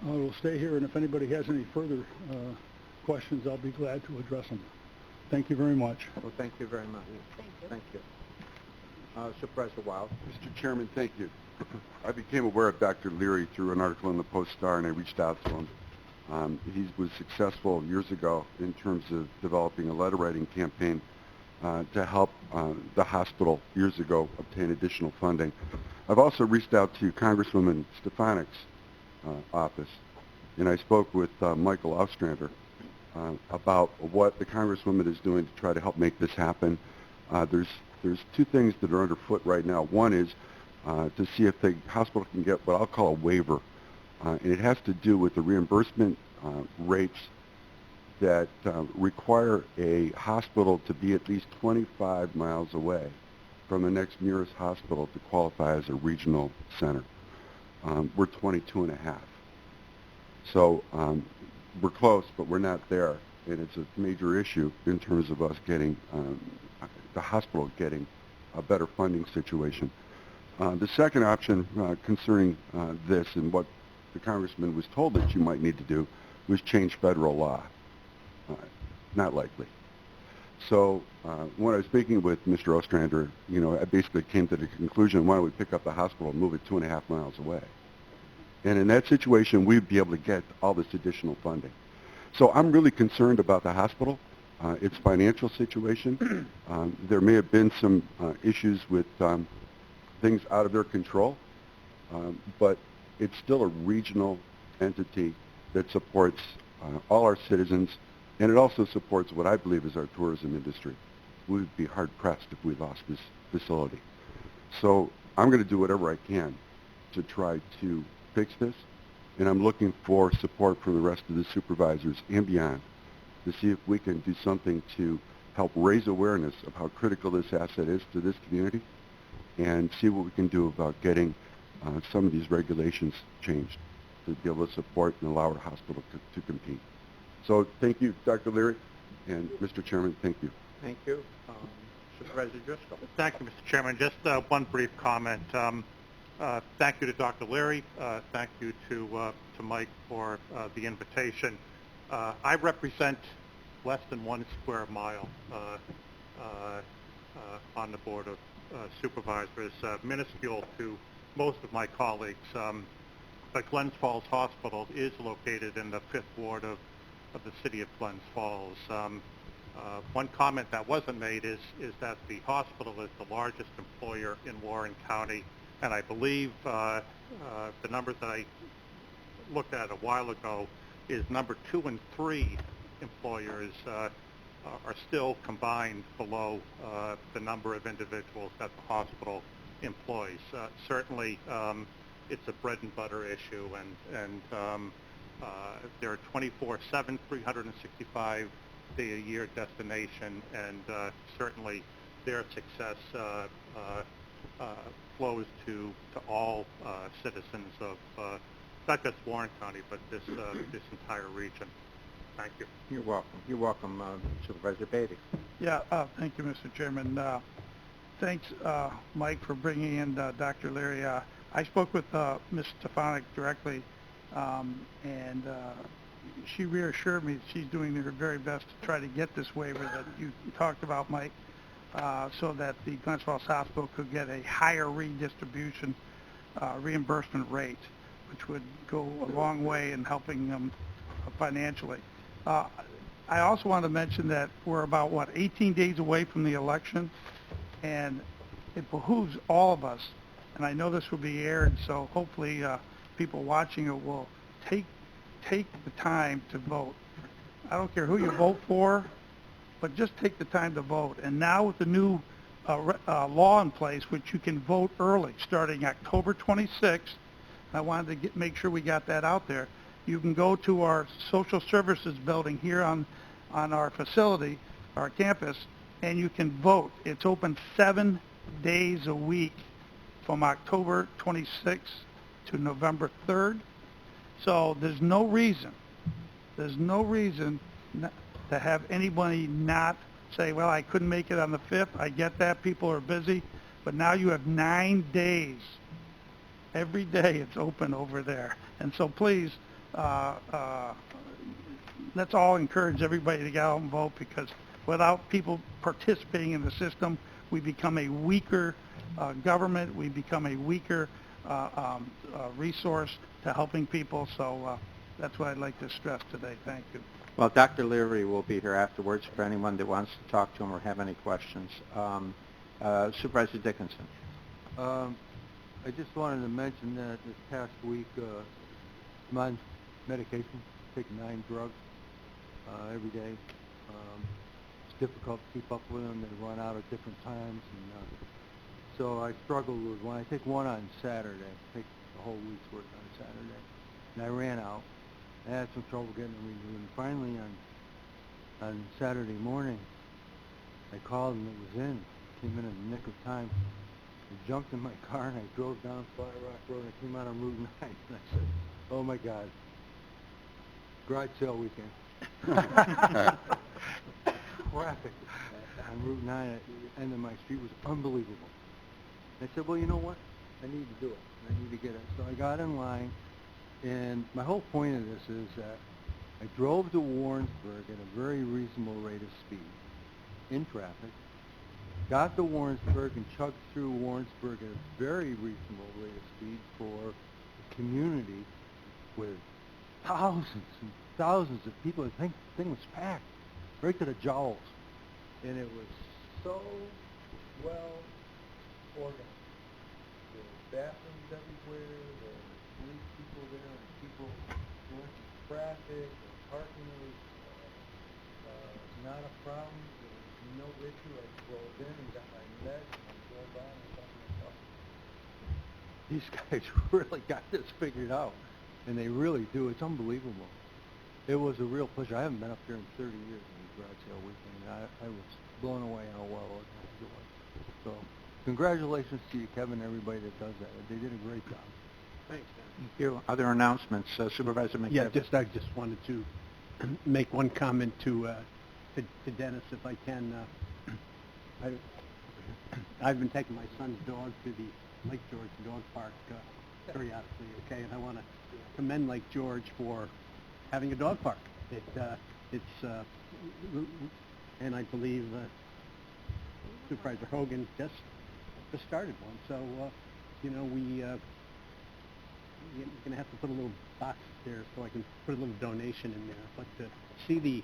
S21: will stay here, and if anybody has any further questions, I'll be glad to address them. Thank you very much.
S1: Well, thank you very much.
S13: Thank you.
S1: Thank you. Supervisor Wild.
S7: Mr. Chairman, thank you. I became aware of Dr. Leary through an article in the Post-Star, and I reached out to him. He was successful years ago in terms of developing a letter-writing campaign to help the hospital years ago obtain additional funding. I've also reached out to Congresswoman Stefanik's office, and I spoke with Michael Ostrander about what the Congresswoman is doing to try to help make this happen. There's 2 things that are underfoot right now. One is to see if the hospital can get what I'll call a waiver, and it has to do with the reimbursement rates that require a hospital to be at least 25 miles away from the next nearest hospital to qualify as a regional center. We're 22 and a half. So we're close, but we're not there, and it's a major issue in terms of us getting, the hospital getting a better funding situation. The second option concerning this and what the congressman was told that you might need to do was change federal law. Not likely. So when I was speaking with Mr. Ostrander, I basically came to the conclusion, why don't we pick up the hospital and move it 2.5 miles away? And in that situation, we'd be able to get all this additional funding. So I'm really concerned about the hospital, its financial situation. There may have been some issues with things out of their control, but it's still a regional entity that supports all our citizens, and it also supports what I believe is our tourism industry. We would be hard-pressed if we lost this facility. So I'm going to do whatever I can to try to fix this, and I'm looking for support from the rest of the supervisors and beyond to see if we can do something to help raise awareness of how critical this asset is to this community, and see what we can do about getting some of these regulations changed to be able to support and allow our hospital to compete. So thank you, Dr. Leary, and Mr. Chairman, thank you.
S1: Thank you. Supervisor Driscoll.
S15: Thank you, Mr. Chairman. Just one brief comment. Thank you to Dr. Leary. Thank you to Mike for the invitation. I represent less than 1 square mile on the Board of Supervisors, minuscule to most of my colleagues. But Glens Falls Hospital is located in the 5th Ward of the city of Glens Falls. One comment that wasn't made is that the hospital is the largest employer in Warren County, and I believe the numbers that I looked at a while ago is number 2 and 3 employers are still combined below the number of individuals that the hospital employs. Certainly, it's a bread and butter issue, and they're a 24/7, 365-day-a-year destination, and certainly their success flows to all citizens of not just Warren County, but this entire region. Thank you.
S1: You're welcome. You're welcome, Supervisor Beatty.
S8: Yeah, thank you, Mr. Chairman. Thanks, Mike, for bringing in Dr. Leary. I spoke with Ms. Stefanik directly, and she reassured me that she's doing her very best to try to get this waiver that you talked about, Mike, so that the Glens Falls Hospital could get a higher redistribution reimbursement rate, which would go a long way in helping them financially. I also want to mention that we're about, 18 days away from the election, and it behooves all of us, and I know this will be aired, so hopefully people watching it will take the time to vote. I don't care who you vote for, but just take the time to vote. And now with the new law in place, which you can vote early, starting October 26th, I wanted to make sure we got that out there. You can go to our social services building here on our facility, our campus, and you can vote. It's open 7 days a week from October 26th to November 3rd. So there's no reason to have anybody not say, well, I couldn't make it on the 5th. I get that. People are busy. But now you have 9 days. Every day it's open over there. And so please, let's all encourage everybody to get out and vote, because without people participating in the system, we become a weaker government. We become a weaker resource to helping people. So that's what I'd like to stress today. Thank you.
S1: Well, Dr. Leary will be here afterwards for anyone that wants to talk to him or have any questions. Supervisor Dickinson.
S5: I just wanted to mention that this past week, I'm on medication, taking 9 drugs every day. It's difficult to keep up with them. They run out at different times, and so I struggle with when I take one on Saturday. I take the whole week's worth on Saturday, and I ran out. I had some trouble getting them renewed, and finally on Saturday morning, I called and it was in. Came in the nick of time. I jumped in my car and I drove down Fire Rock Road and I came out on Route 9 and I said, oh my God, garage sale weekend. Traffic on Route 9 at the end of my street was unbelievable. I said, well, you know what? I need to do it. I need to get it. So I got in line, and my whole point of this is that I drove to Warrensburg at a very reasonable rate of speed in traffic, got to Warrensburg and chugged through Warrensburg at a very reasonable rate of speed for a community with thousands and thousands of people. The thing was packed right to the jowls, and it was so well organized. There were bathrooms everywhere, there were police people there, and people going through traffic, and parking was not a problem. There was no issue. I drove in and got my meds, and I drove on and thought to myself, these guys really got this figured out, and they really do. It's unbelievable. It was a real pleasure. I haven't been up here in 30 years in the garage sale weekend. I was blown away how well organized it was. So, congratulations to you, Kevin, and everybody that does that. They did a great job.
S1: Thanks, Dan. Thank you. Other announcements? Supervisor McKibben.
S12: Yeah, I just wanted to make one comment to Dennis, if I can. I've been taking my son's dog to the Lake George Dog Park periodically, okay, and I want to commend Lake George for having a dog park. And I believe Supervisor Hogan just started one, so you know, you're going to have to put a little box there so I can put a little donation in there. But to see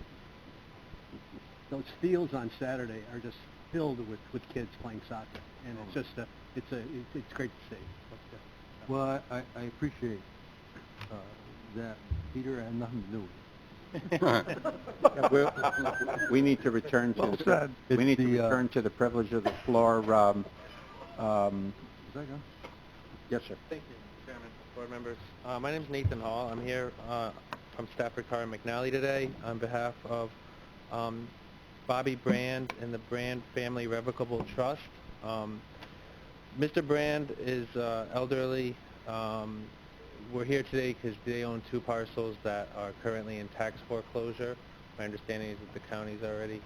S12: those fields on Saturday are just filled with kids playing soccer, and it's just it's great to see. But,
S5: Well, I appreciate that. Peter had nothing to do with it.
S1: We need to return to
S8: Well said.
S1: we need to
S5: It's the,
S1: return to the privilege of the floor.
S5: Is that gone?
S1: Yes, sir.
S2: Thank you, Chairman, board members. My name is Nathan Hall. I'm here from Stafford Carr and McNally today on behalf of Bobby Brand and the Brand Family Revocable Trust. Mr. Brand is elderly. We're here today because they own 2 parcels that are currently in tax foreclosure. My understanding is that the county's already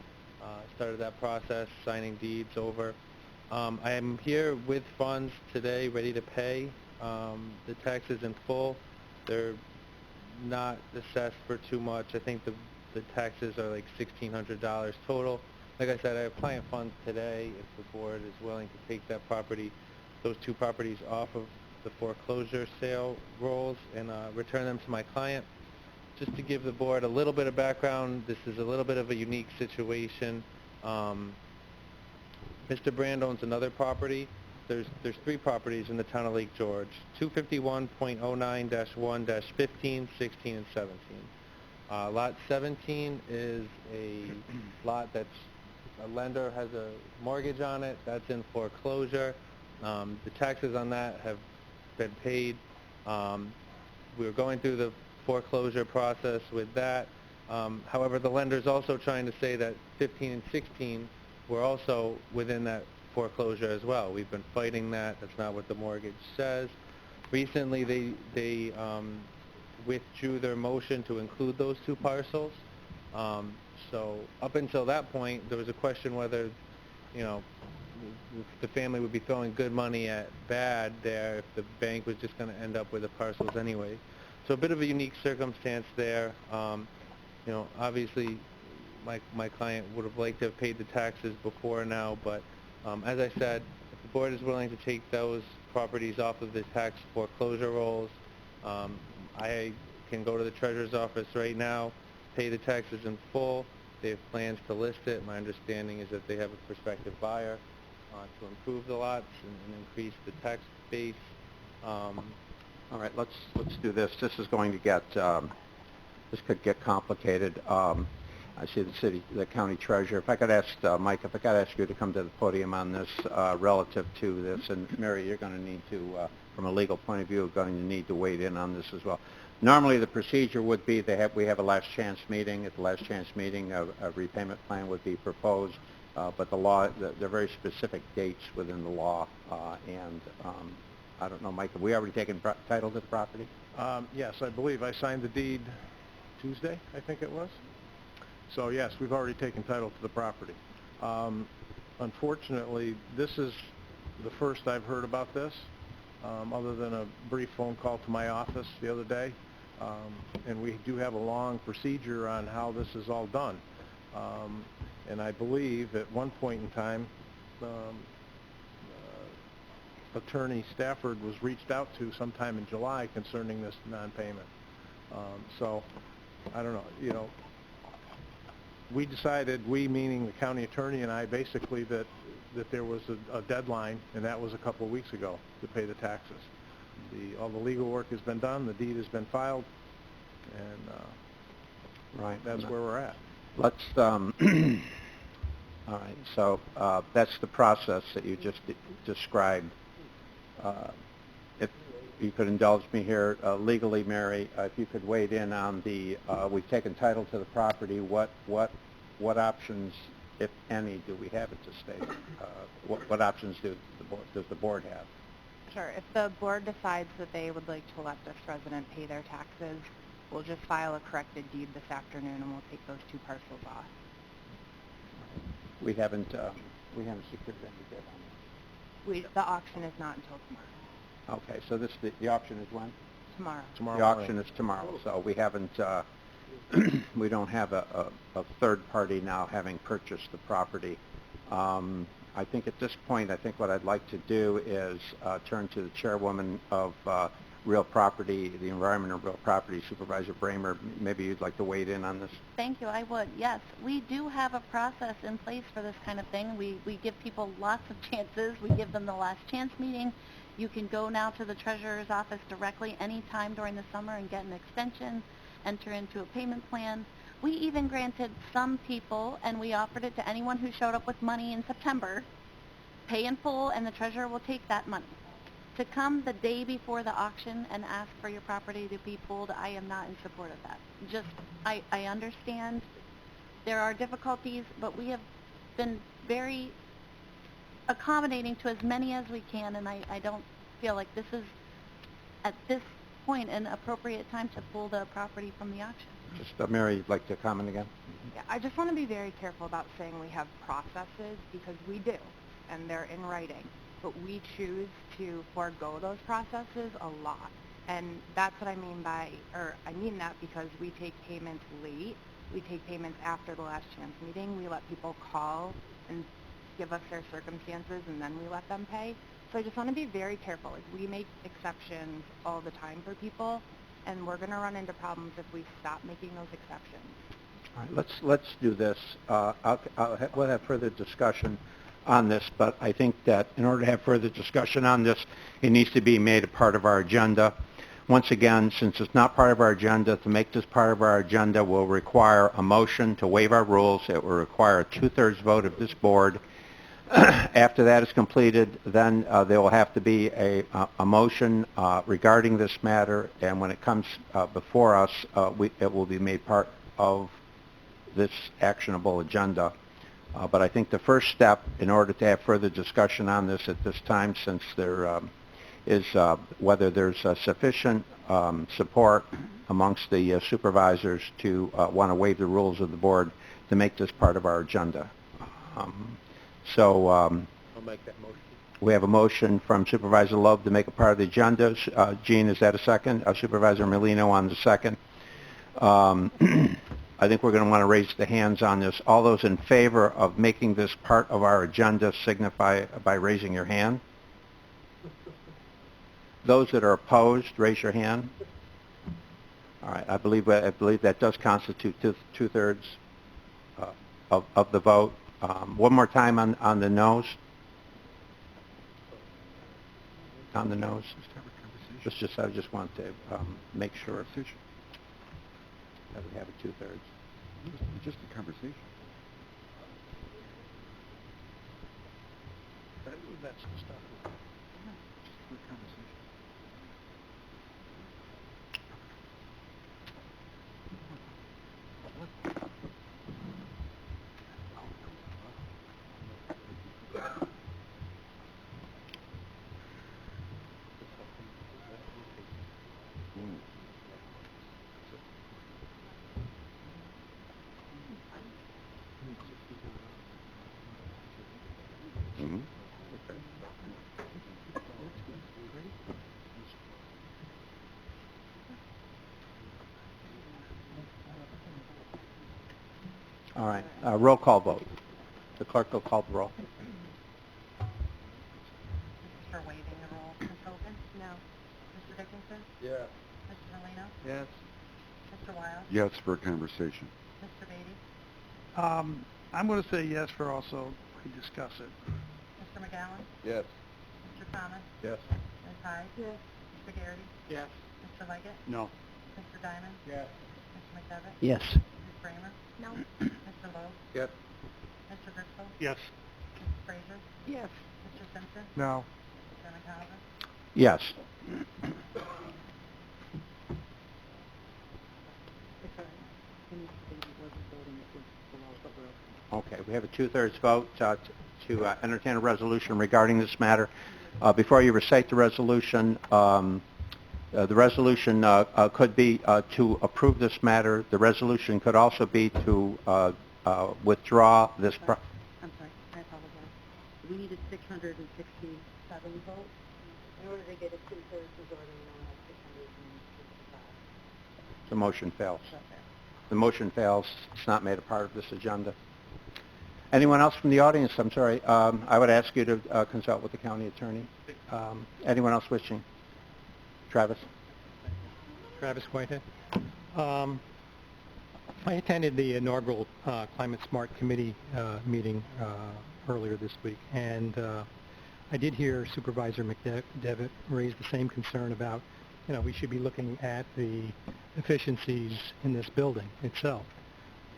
S2: started that process, signing deeds over. I am here with funds today ready to pay the taxes in full. They're not assessed for too much. I think the taxes are like $1,600 total. Like I said, I have client funds today if the board is willing to take that property, those 2 properties off of the foreclosure sale rolls and return them to my client. Just to give the board a little bit of background, this is a little bit of a unique situation. Mr. Brand owns another property. There's 3 properties in the town of Lake George, 251.09-1-15, 16, and 17. Lot 17 is a lot that's a lender has a mortgage on it. That's in foreclosure. The taxes on that have been paid. We're going through the foreclosure process with that. However, the lender's also trying to say that 15 and 16 were also within that foreclosure as well. We've been fighting that. That's not what the mortgage says. Recently, they withdrew their motion to include those 2 parcels. So up until that point, there was a question whether, you know, the family would be throwing good money at bad there if the bank was just going to end up with the parcels anyway. So a bit of a unique circumstance there. You know, obviously, my client would have liked to have paid the taxes before now, but as I said, if the board is willing to take those properties off of the tax foreclosure rolls, I can go to the treasurer's office right now, pay the taxes in full. They have plans to list it. My understanding is that they have a prospective buyer to improve the lots and increase the tax base.
S1: All right, let's do this. This is going to get this could get complicated. I see the county treasurer. If I could ask Mike, if I could ask you to come to the podium on this relative to this, and Mary, you're going to need to, from a legal point of view, going to need to weigh in on this as well. Normally, the procedure would be we have a last chance meeting. At the last chance meeting, a repayment plan would be proposed. But the law, there are very specific dates within the law, and I don't know, Mike, have we already taken title to the property?
S16: Yes, I believe I signed the deed Tuesday, I think it was. So yes, we've already taken title to the property. Unfortunately, this is the first I've heard about this, other than a brief phone call to my office the other day. And we do have a long procedure on how this is all done. And I believe at one point in time, Attorney Stafford was reached out to sometime in July concerning this non-payment. So, I don't know, you know, we decided, we meaning the county attorney and I, basically that there was a deadline, and that was a couple of weeks ago, to pay the taxes. All the legal work has been done, the deed has been filed, and
S1: Right.
S16: That's where we're at.
S1: Let's, all right, so that's the process that you just described. If you could indulge me here legally, Mary, if you could weigh in on the, we've taken title to the property, what options, if any, do we have at this stage? What options does the board have?
S22: Sure. If the board decides that they would like to let this resident pay their taxes, we'll just file a corrected deed this afternoon and we'll take those 2 parcels off.
S1: We haven't secured any bid on this.
S22: The auction is not until tomorrow.
S1: Okay, so the auction is when?
S22: Tomorrow.
S1: The auction is tomorrow, so we haven't, we don't have a third party now having purchased the property. I think at this point, I think what I'd like to do is turn to the chairwoman of Real Property, the Environment of Real Property, Supervisor Bramer. Maybe you'd like to weigh in on this?
S13: Thank you, I would. Yes, we do have a process in place for this kind of thing. We give people lots of chances. We give them the last chance meeting. You can go now to the treasurer's office directly anytime during the summer and get an extension, enter into a payment plan. We even granted some people, and we offered it to anyone who showed up with money in September, pay in full, and the treasurer will take that money. To come the day before the auction and ask for your property to be pulled, I am not in support of that. Just, I understand there are difficulties, but we have been very accommodating to as many as we can, and I don't feel like this is, at this point, an appropriate time to pull the property from the auction.
S1: Just, Mary, you'd like to comment again?
S22: Yeah, I just want to be very careful about saying we have processes, because we do, and they're in writing. But we choose to forego those processes a lot. And that's what I mean by, or I mean that because we take payments late. We take payments after the last chance meeting. We let people call and give us their circumstances, and then we let them pay. So I just want to be very careful. Like, we make exceptions all the time for people, and we're going to run into problems if we stop making those exceptions.
S1: All right, let's do this. We'll have further discussion on this, but I think that in order to have further discussion on this, it needs to be made a part of our agenda. Once again, since it's not part of our agenda, to make this part of our agenda will require a motion to waive our rules. It will require a 2/3 vote of this board. After that is completed, then there will have to be a motion regarding this matter, and when it comes before us, it will be made part of this actionable agenda. But I think the first step, in order to have further discussion on this at this time, since there is whether there's sufficient support amongst the supervisors to want to waive the rules of the board to make this part of our agenda.
S14: I'll make that motion.
S1: We have a motion from Supervisor Love to make it part of the agenda. Gene, is that a second? Supervisor Molino on the second. I think we're going to want to raise the hands on this. All those in favor of making this part of our agenda signify by raising your hand. Those that are opposed, raise your hand. All right, I believe that does constitute 2/3 of the vote. One more time on the noes. On the noes. I just want to make sure that we have a 2/3.
S7: Just a conversation.
S8: That's the stuff.
S7: Just for a conversation.
S1: All right, roll call vote. The clerk will call the roll.
S3: For waiving the rule, Ms. Hogan? No. Mr. Dickinson?
S14: Yeah.
S3: Mr. Molino?
S14: Yes.
S3: Mr. Wiles?
S7: Yes, for a conversation.
S3: Mr. Beatty?
S8: I'm going to say yes for also we discuss it.
S3: Mr. McGowan?
S14: Yes.
S3: Mr. Thomas?
S14: Yes.
S3: Ms. Hyde? Yes. Mr. Garrity?
S14: Yes.
S3: Mr. Leggett?
S21: No.
S3: Mr. Diamond?
S14: Yes.
S3: Mr. McDevitt?
S1: Yes.
S3: Ms. Bramer?
S13: No.
S3: Mr. Lowe?
S14: Yes.
S3: Mr. Driscoll?
S15: Yes.
S3: Mrs. Fraser?
S6: Yes.
S3: Mr. Simpson?
S8: No.
S3: Chairman Cowser?
S1: Yes. Okay, we have a 2/3 vote to entertain a resolution regarding this matter. Before you recite the resolution could be to approve this matter. The resolution could also be to withdraw this.
S3: I'm sorry, I apologize. We needed 667 votes. In order to get a 2/3 majority, we only have 665.
S1: The motion fails. The motion fails. It's not made a part of this agenda. Anyone else from the audience? I'm sorry. I would ask you to consult with the county attorney. Anyone else wishing? Travis?
S4: Travis Whitehead. I attended the inaugural Climate Smart Committee meeting earlier this week, and I did hear Supervisor McDevitt raise the same concern about, we should be looking at the efficiencies in this building itself.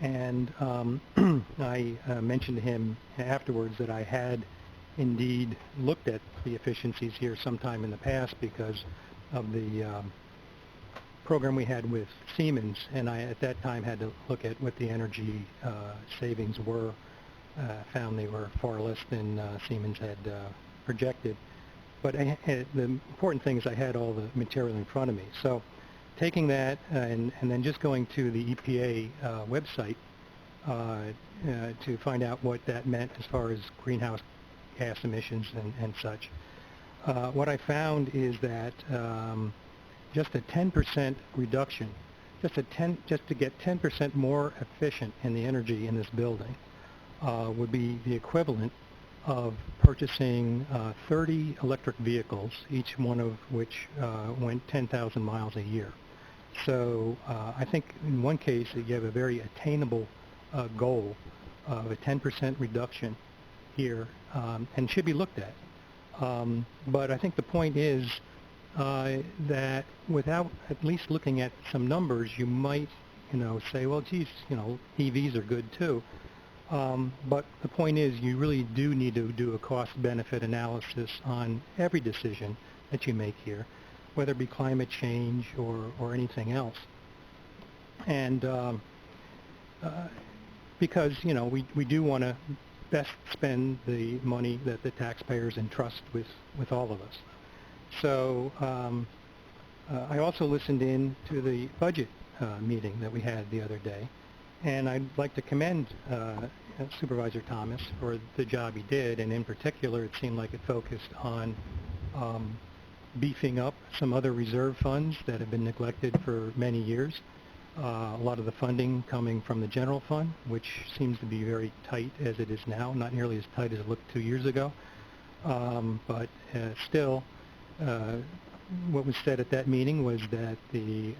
S4: And I mentioned to him afterwards that I had indeed looked at the efficiencies here sometime in the past because of the program we had with Siemens, and I at that time had to look at what the energy savings were. Found they were far less than Siemens had projected. But the important thing is I had all the material in front of me. So taking that and then just going to the EPA website to find out what that meant as far as greenhouse gas emissions and such. What I found is that just a 10% reduction, just to get 10% more efficient in the energy in this building would be the equivalent of purchasing 30 electric vehicles, each one of which went 10,000 miles a year. So I think in one case you have a very attainable goal of a 10% reduction here and should be looked at. But I think the point is that without at least looking at some numbers, you might, say, well, geez, EVs are good too. But the point is you really do need to do a cost-benefit analysis on every decision that you make here, whether it be climate change or anything else. And because, we do want to best spend the money that the taxpayers entrust with all of us. So I also listened in to the budget meeting that we had the other day, and I'd like to commend Supervisor Thomas for the job he did, and in particular it seemed like it focused on beefing up some other reserve funds that have been neglected for many years. A lot of the funding coming from the general fund, which seems to be very tight as it is now, not nearly as tight as it looked 2 years ago. But still, what was said at that meeting was that the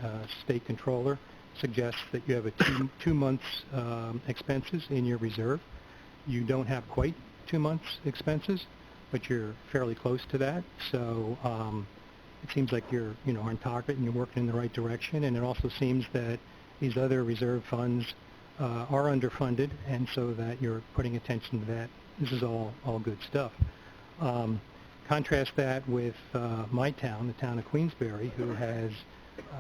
S4: state controller suggests that you have a two months expenses in your reserve. You don't have quite 2 months expenses, but you're fairly close to that. So it seems like you're on target and you're working in the right direction. And it also seems that these other reserve funds are underfunded, and so that you're putting attention to that. This is all good stuff. Contrast that with my town, the town of Queensbury, who has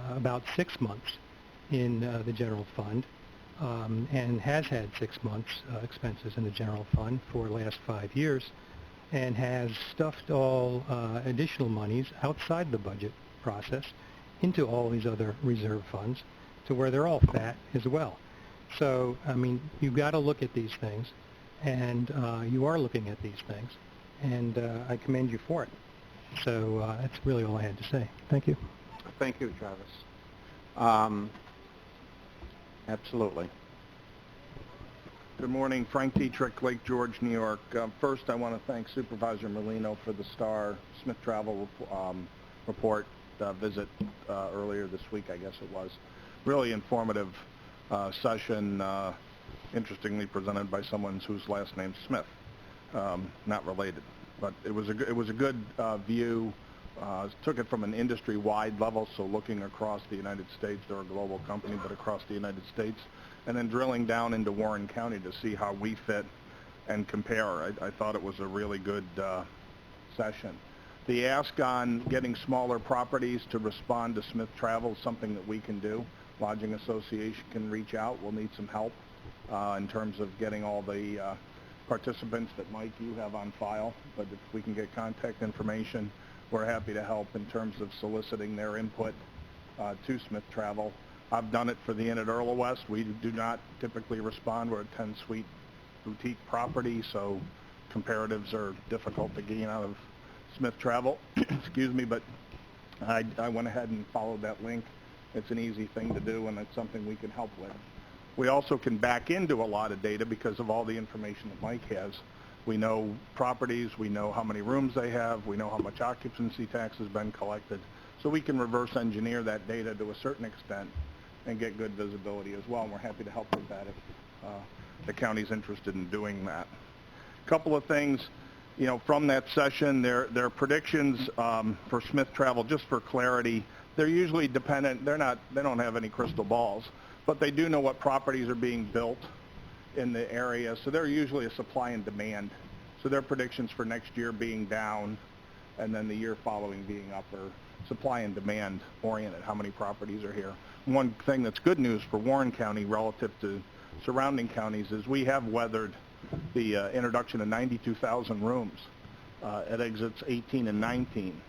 S4: about 6 months in the general fund and has had 6 months expenses in the general fund for the last 5 years, and has stuffed all additional monies outside the budget process into all these other reserve funds to where they're all fat as well. So, I mean, you've got to look at these things, and you are looking at these things, and I commend you for it. So that's really all I had to say. Thank you.
S1: Thank you, Travis. Absolutely.
S17: Good morning. Frank Dietrich, Lake George, New York. First, I want to thank Supervisor Molino for the STAR Smith Travel report visit earlier this week, I guess it was. Really informative session, interestingly presented by someone whose last name's Smith, not related. But it was a good view. Took it from an industry-wide level, so looking across the United States. They're a global company, but across the United States. And then drilling down into Warren County to see how we fit and compare. I thought it was a really good session. The ask on getting smaller properties to respond to Smith Travel is something that we can do. Lodging Association can reach out. We'll need some help in terms of getting all the participants that, Mike, you have on file. But if we can get contact information, we're happy to help in terms of soliciting their input to Smith Travel. I've done it for the Inn at Earl West. We do not typically respond. We're a 10-suite boutique property, so comparatives are difficult to gain out of Smith Travel. Excuse me, but I went ahead and followed that link. It's an easy thing to do, and it's something we can help with. We also can back into a lot of data because of all the information that Mike has. We know properties, we know how many rooms they have, we know how much occupancy tax has been collected. So we can reverse engineer that data to a certain extent and get good visibility as well, and we're happy to help with that if the county's interested in doing that. A couple of things, you know, from that session, their predictions for Smith Travel, just for clarity, they're usually dependent, they don't have any crystal balls, but they do know what properties are being built in the area, so they're usually a supply and demand. So their predictions for next year being down and then the year following being up are supply and demand oriented, how many properties are here. One thing that's good news for Warren County relative to surrounding counties is we have weathered the introduction of 92,000 rooms at exits 18 and 19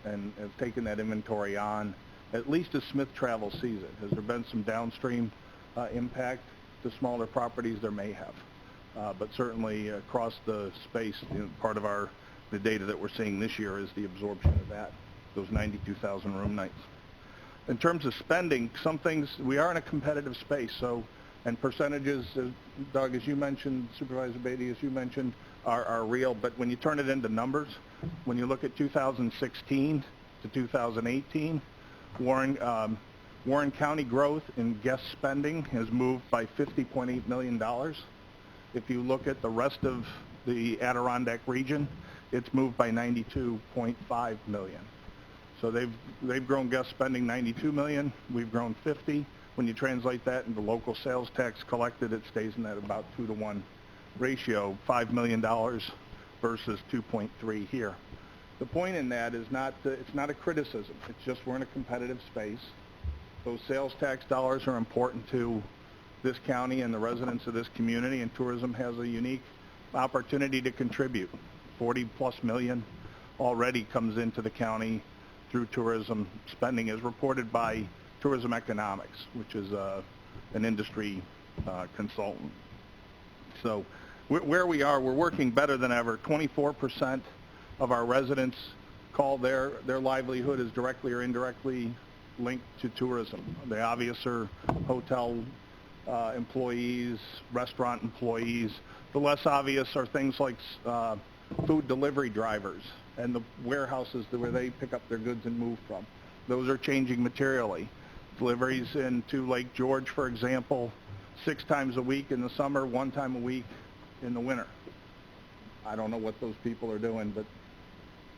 S17: and have taken that inventory on at least as Smith Travel sees it. Has there been some downstream impact to smaller properties? There may have. But certainly across the space, you know, part of the data that we're seeing this year is the absorption of that, those 92,000 room nights. In terms of spending, some things, we are in a competitive space, so, and percentages, Doug, as you mentioned, Supervisor Beatty, as you mentioned, are real, but when you turn it into numbers, when you look at 2016 to 2018, Warren County growth in guest spending has moved by $50.8 million. If you look at the rest of the Adirondack region, it's moved by $92.5 million. So they've grown guest spending $92 million. We've grown $50. When you translate that into local sales tax collected, it stays in that about 2-to-1 ratio, $5 million versus 2.3 here. The point in that is it's not a criticism. It's just we're in a competitive space. Those sales tax dollars are important to this county and the residents of this community, and tourism has a unique opportunity to contribute. 40-plus million already comes into the county through tourism spending, as reported by Tourism Economics, which is an industry consultant. So where we are, we're working better than ever. 24% of our residents call their livelihood is directly or indirectly linked to tourism. The obvious are hotel employees, restaurant employees. The less obvious are things like food delivery drivers and the warehouses where they pick up their goods and move from. Those are changing materially. Deliveries into Lake George, for example, 6 times a week in the summer, 1 time a week in the winter. I don't know what those people are doing, but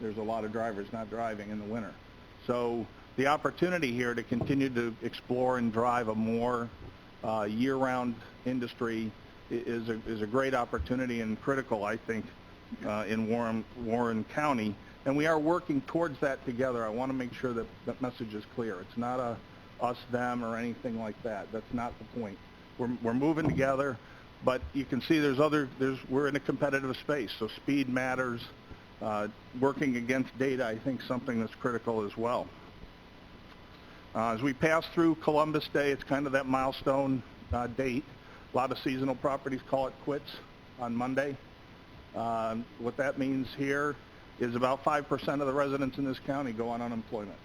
S17: there's a lot of drivers not driving in the winter. So the opportunity here to continue to explore and drive a more year-round industry is a great opportunity and critical, I think, in Warren County. And we are working towards that together. I want to make sure that that message is clear. It's not a us, them, or anything like that. That's not the point. We're moving together, but you can see we're in a competitive space, so speed matters. Working against data, I think, something that's critical as well. As we pass through Columbus Day, it's kind of that milestone date. A lot of seasonal properties call it quits on Monday. What that means here is about 5% of the residents in this county go on unemployment.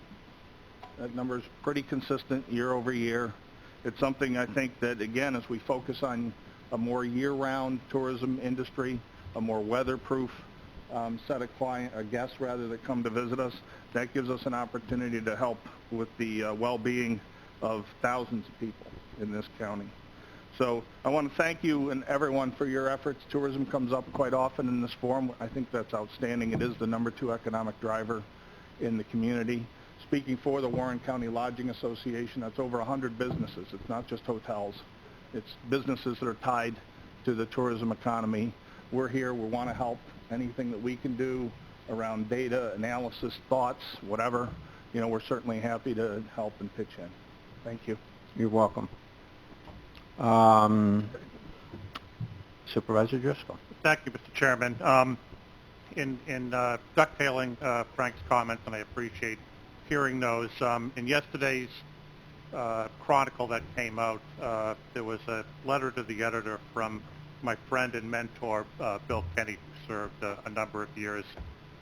S17: That number is pretty consistent year over year. It's something I think that, again, as we focus on a more year-round tourism industry, a more weatherproof set of guests rather that come to visit us, that gives us an opportunity to help with the well-being of thousands of people in this county. So I want to thank you and everyone for your efforts. Tourism comes up quite often in this forum. I think that's outstanding. It is the #2 economic driver in the community. Speaking for the Warren County Lodging Association, that's over 100 businesses. It's not just hotels. It's businesses that are tied to the tourism economy. We're here. We want to help. Anything that we can do around data, analysis, thoughts, whatever, you know, we're certainly happy to help and pitch in. Thank you.
S1: You're welcome. Supervisor Driscoll.
S15: Thank you, Mr. Chairman. In ducktailing Frank's comments, and I appreciate hearing those, in yesterday's Chronicle that came out, there was a letter to the editor from my friend and mentor, Bill Kenny, who served a number of years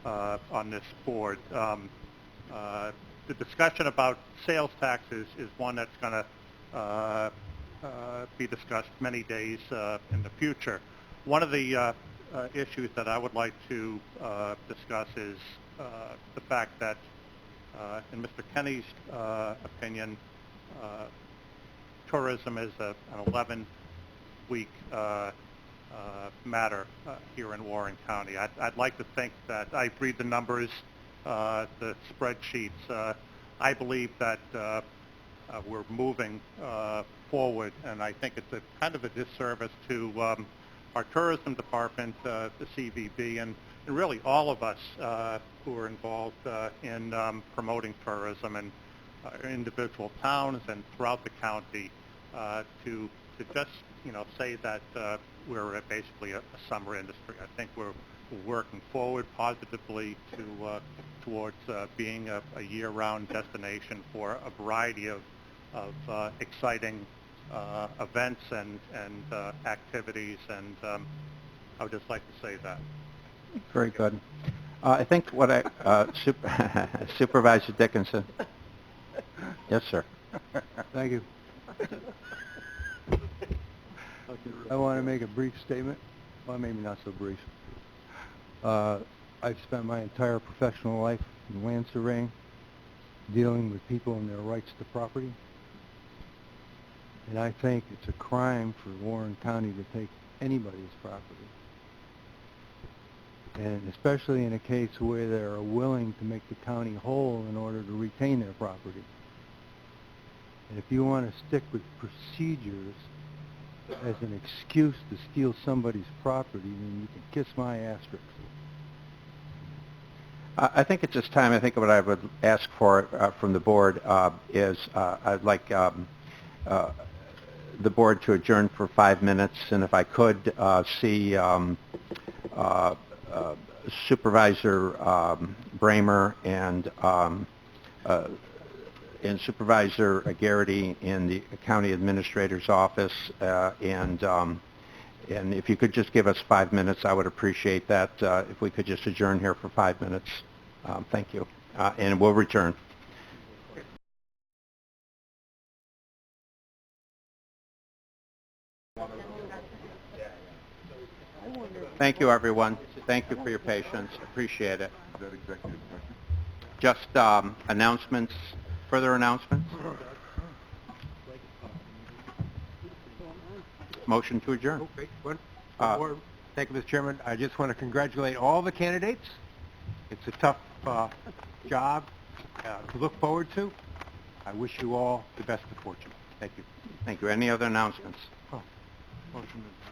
S15: on this board. The discussion about sales taxes is one that's going to be discussed many days in the future. One of the issues that I would like to discuss is the fact that, in Mr. Kenny's opinion, tourism is an 11-week matter here in Warren County. I'd like to think that I read the numbers, the spreadsheets. I believe that we're moving forward, and I think it's a kind of a disservice to our tourism department, the CVB, and really all of us who are involved in promoting tourism in individual towns and throughout the county to just, say that we're basically a summer industry. I think we're working forward positively towards being a year-round destination for a variety of exciting events and activities, and I would just like to say that.
S1: Very good. I think what Supervisor Dickinson. Yes, sir.
S5: Thank you. I want to make a brief statement. Well, maybe not so brief. I've spent my entire professional life in land surveying, dealing with people and their rights to property. And I think it's a crime for Warren County to take anybody's property. And especially in a case where they're willing to make the county whole in order to retain their property. And if you want to stick with procedures as an excuse to steal somebody's property, then you can kiss my asterisk.
S1: I think at this time, I think what I would ask for from the board is I'd like the board to adjourn for 5 minutes, and if I could see Supervisor Bramer and Supervisor Garrity in the county administrator's office, and if you could just give us 5 minutes, I would appreciate that. If we could just adjourn here for 5 minutes, thank you, and we'll return. Thank you, everyone. Thank you for your patience. Appreciate it.
S7: Is that executive session?
S1: Just announcements, further announcements? Motion to adjourn.
S14: Okay, one more. Thank you, Mr. Chairman. I just want to congratulate all the candidates. It's a tough job to look forward to. I wish you all the best of fortune. Thank you.
S1: Thank you. Any other announcements?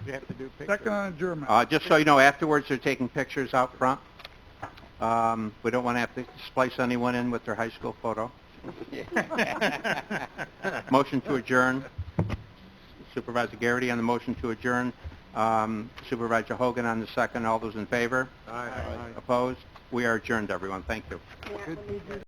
S14: You have to do pictures.
S8: Second on adjournment.
S1: Just so you know, afterwards they're taking pictures out front. We don't want to have to splice anyone in with their high school photo. Motion to adjourn. Supervisor Garrity on the motion to adjourn. Supervisor Hogan on the second. All those in favor?
S14: Aye.
S1: Opposed? We are adjourned, everyone. Thank you.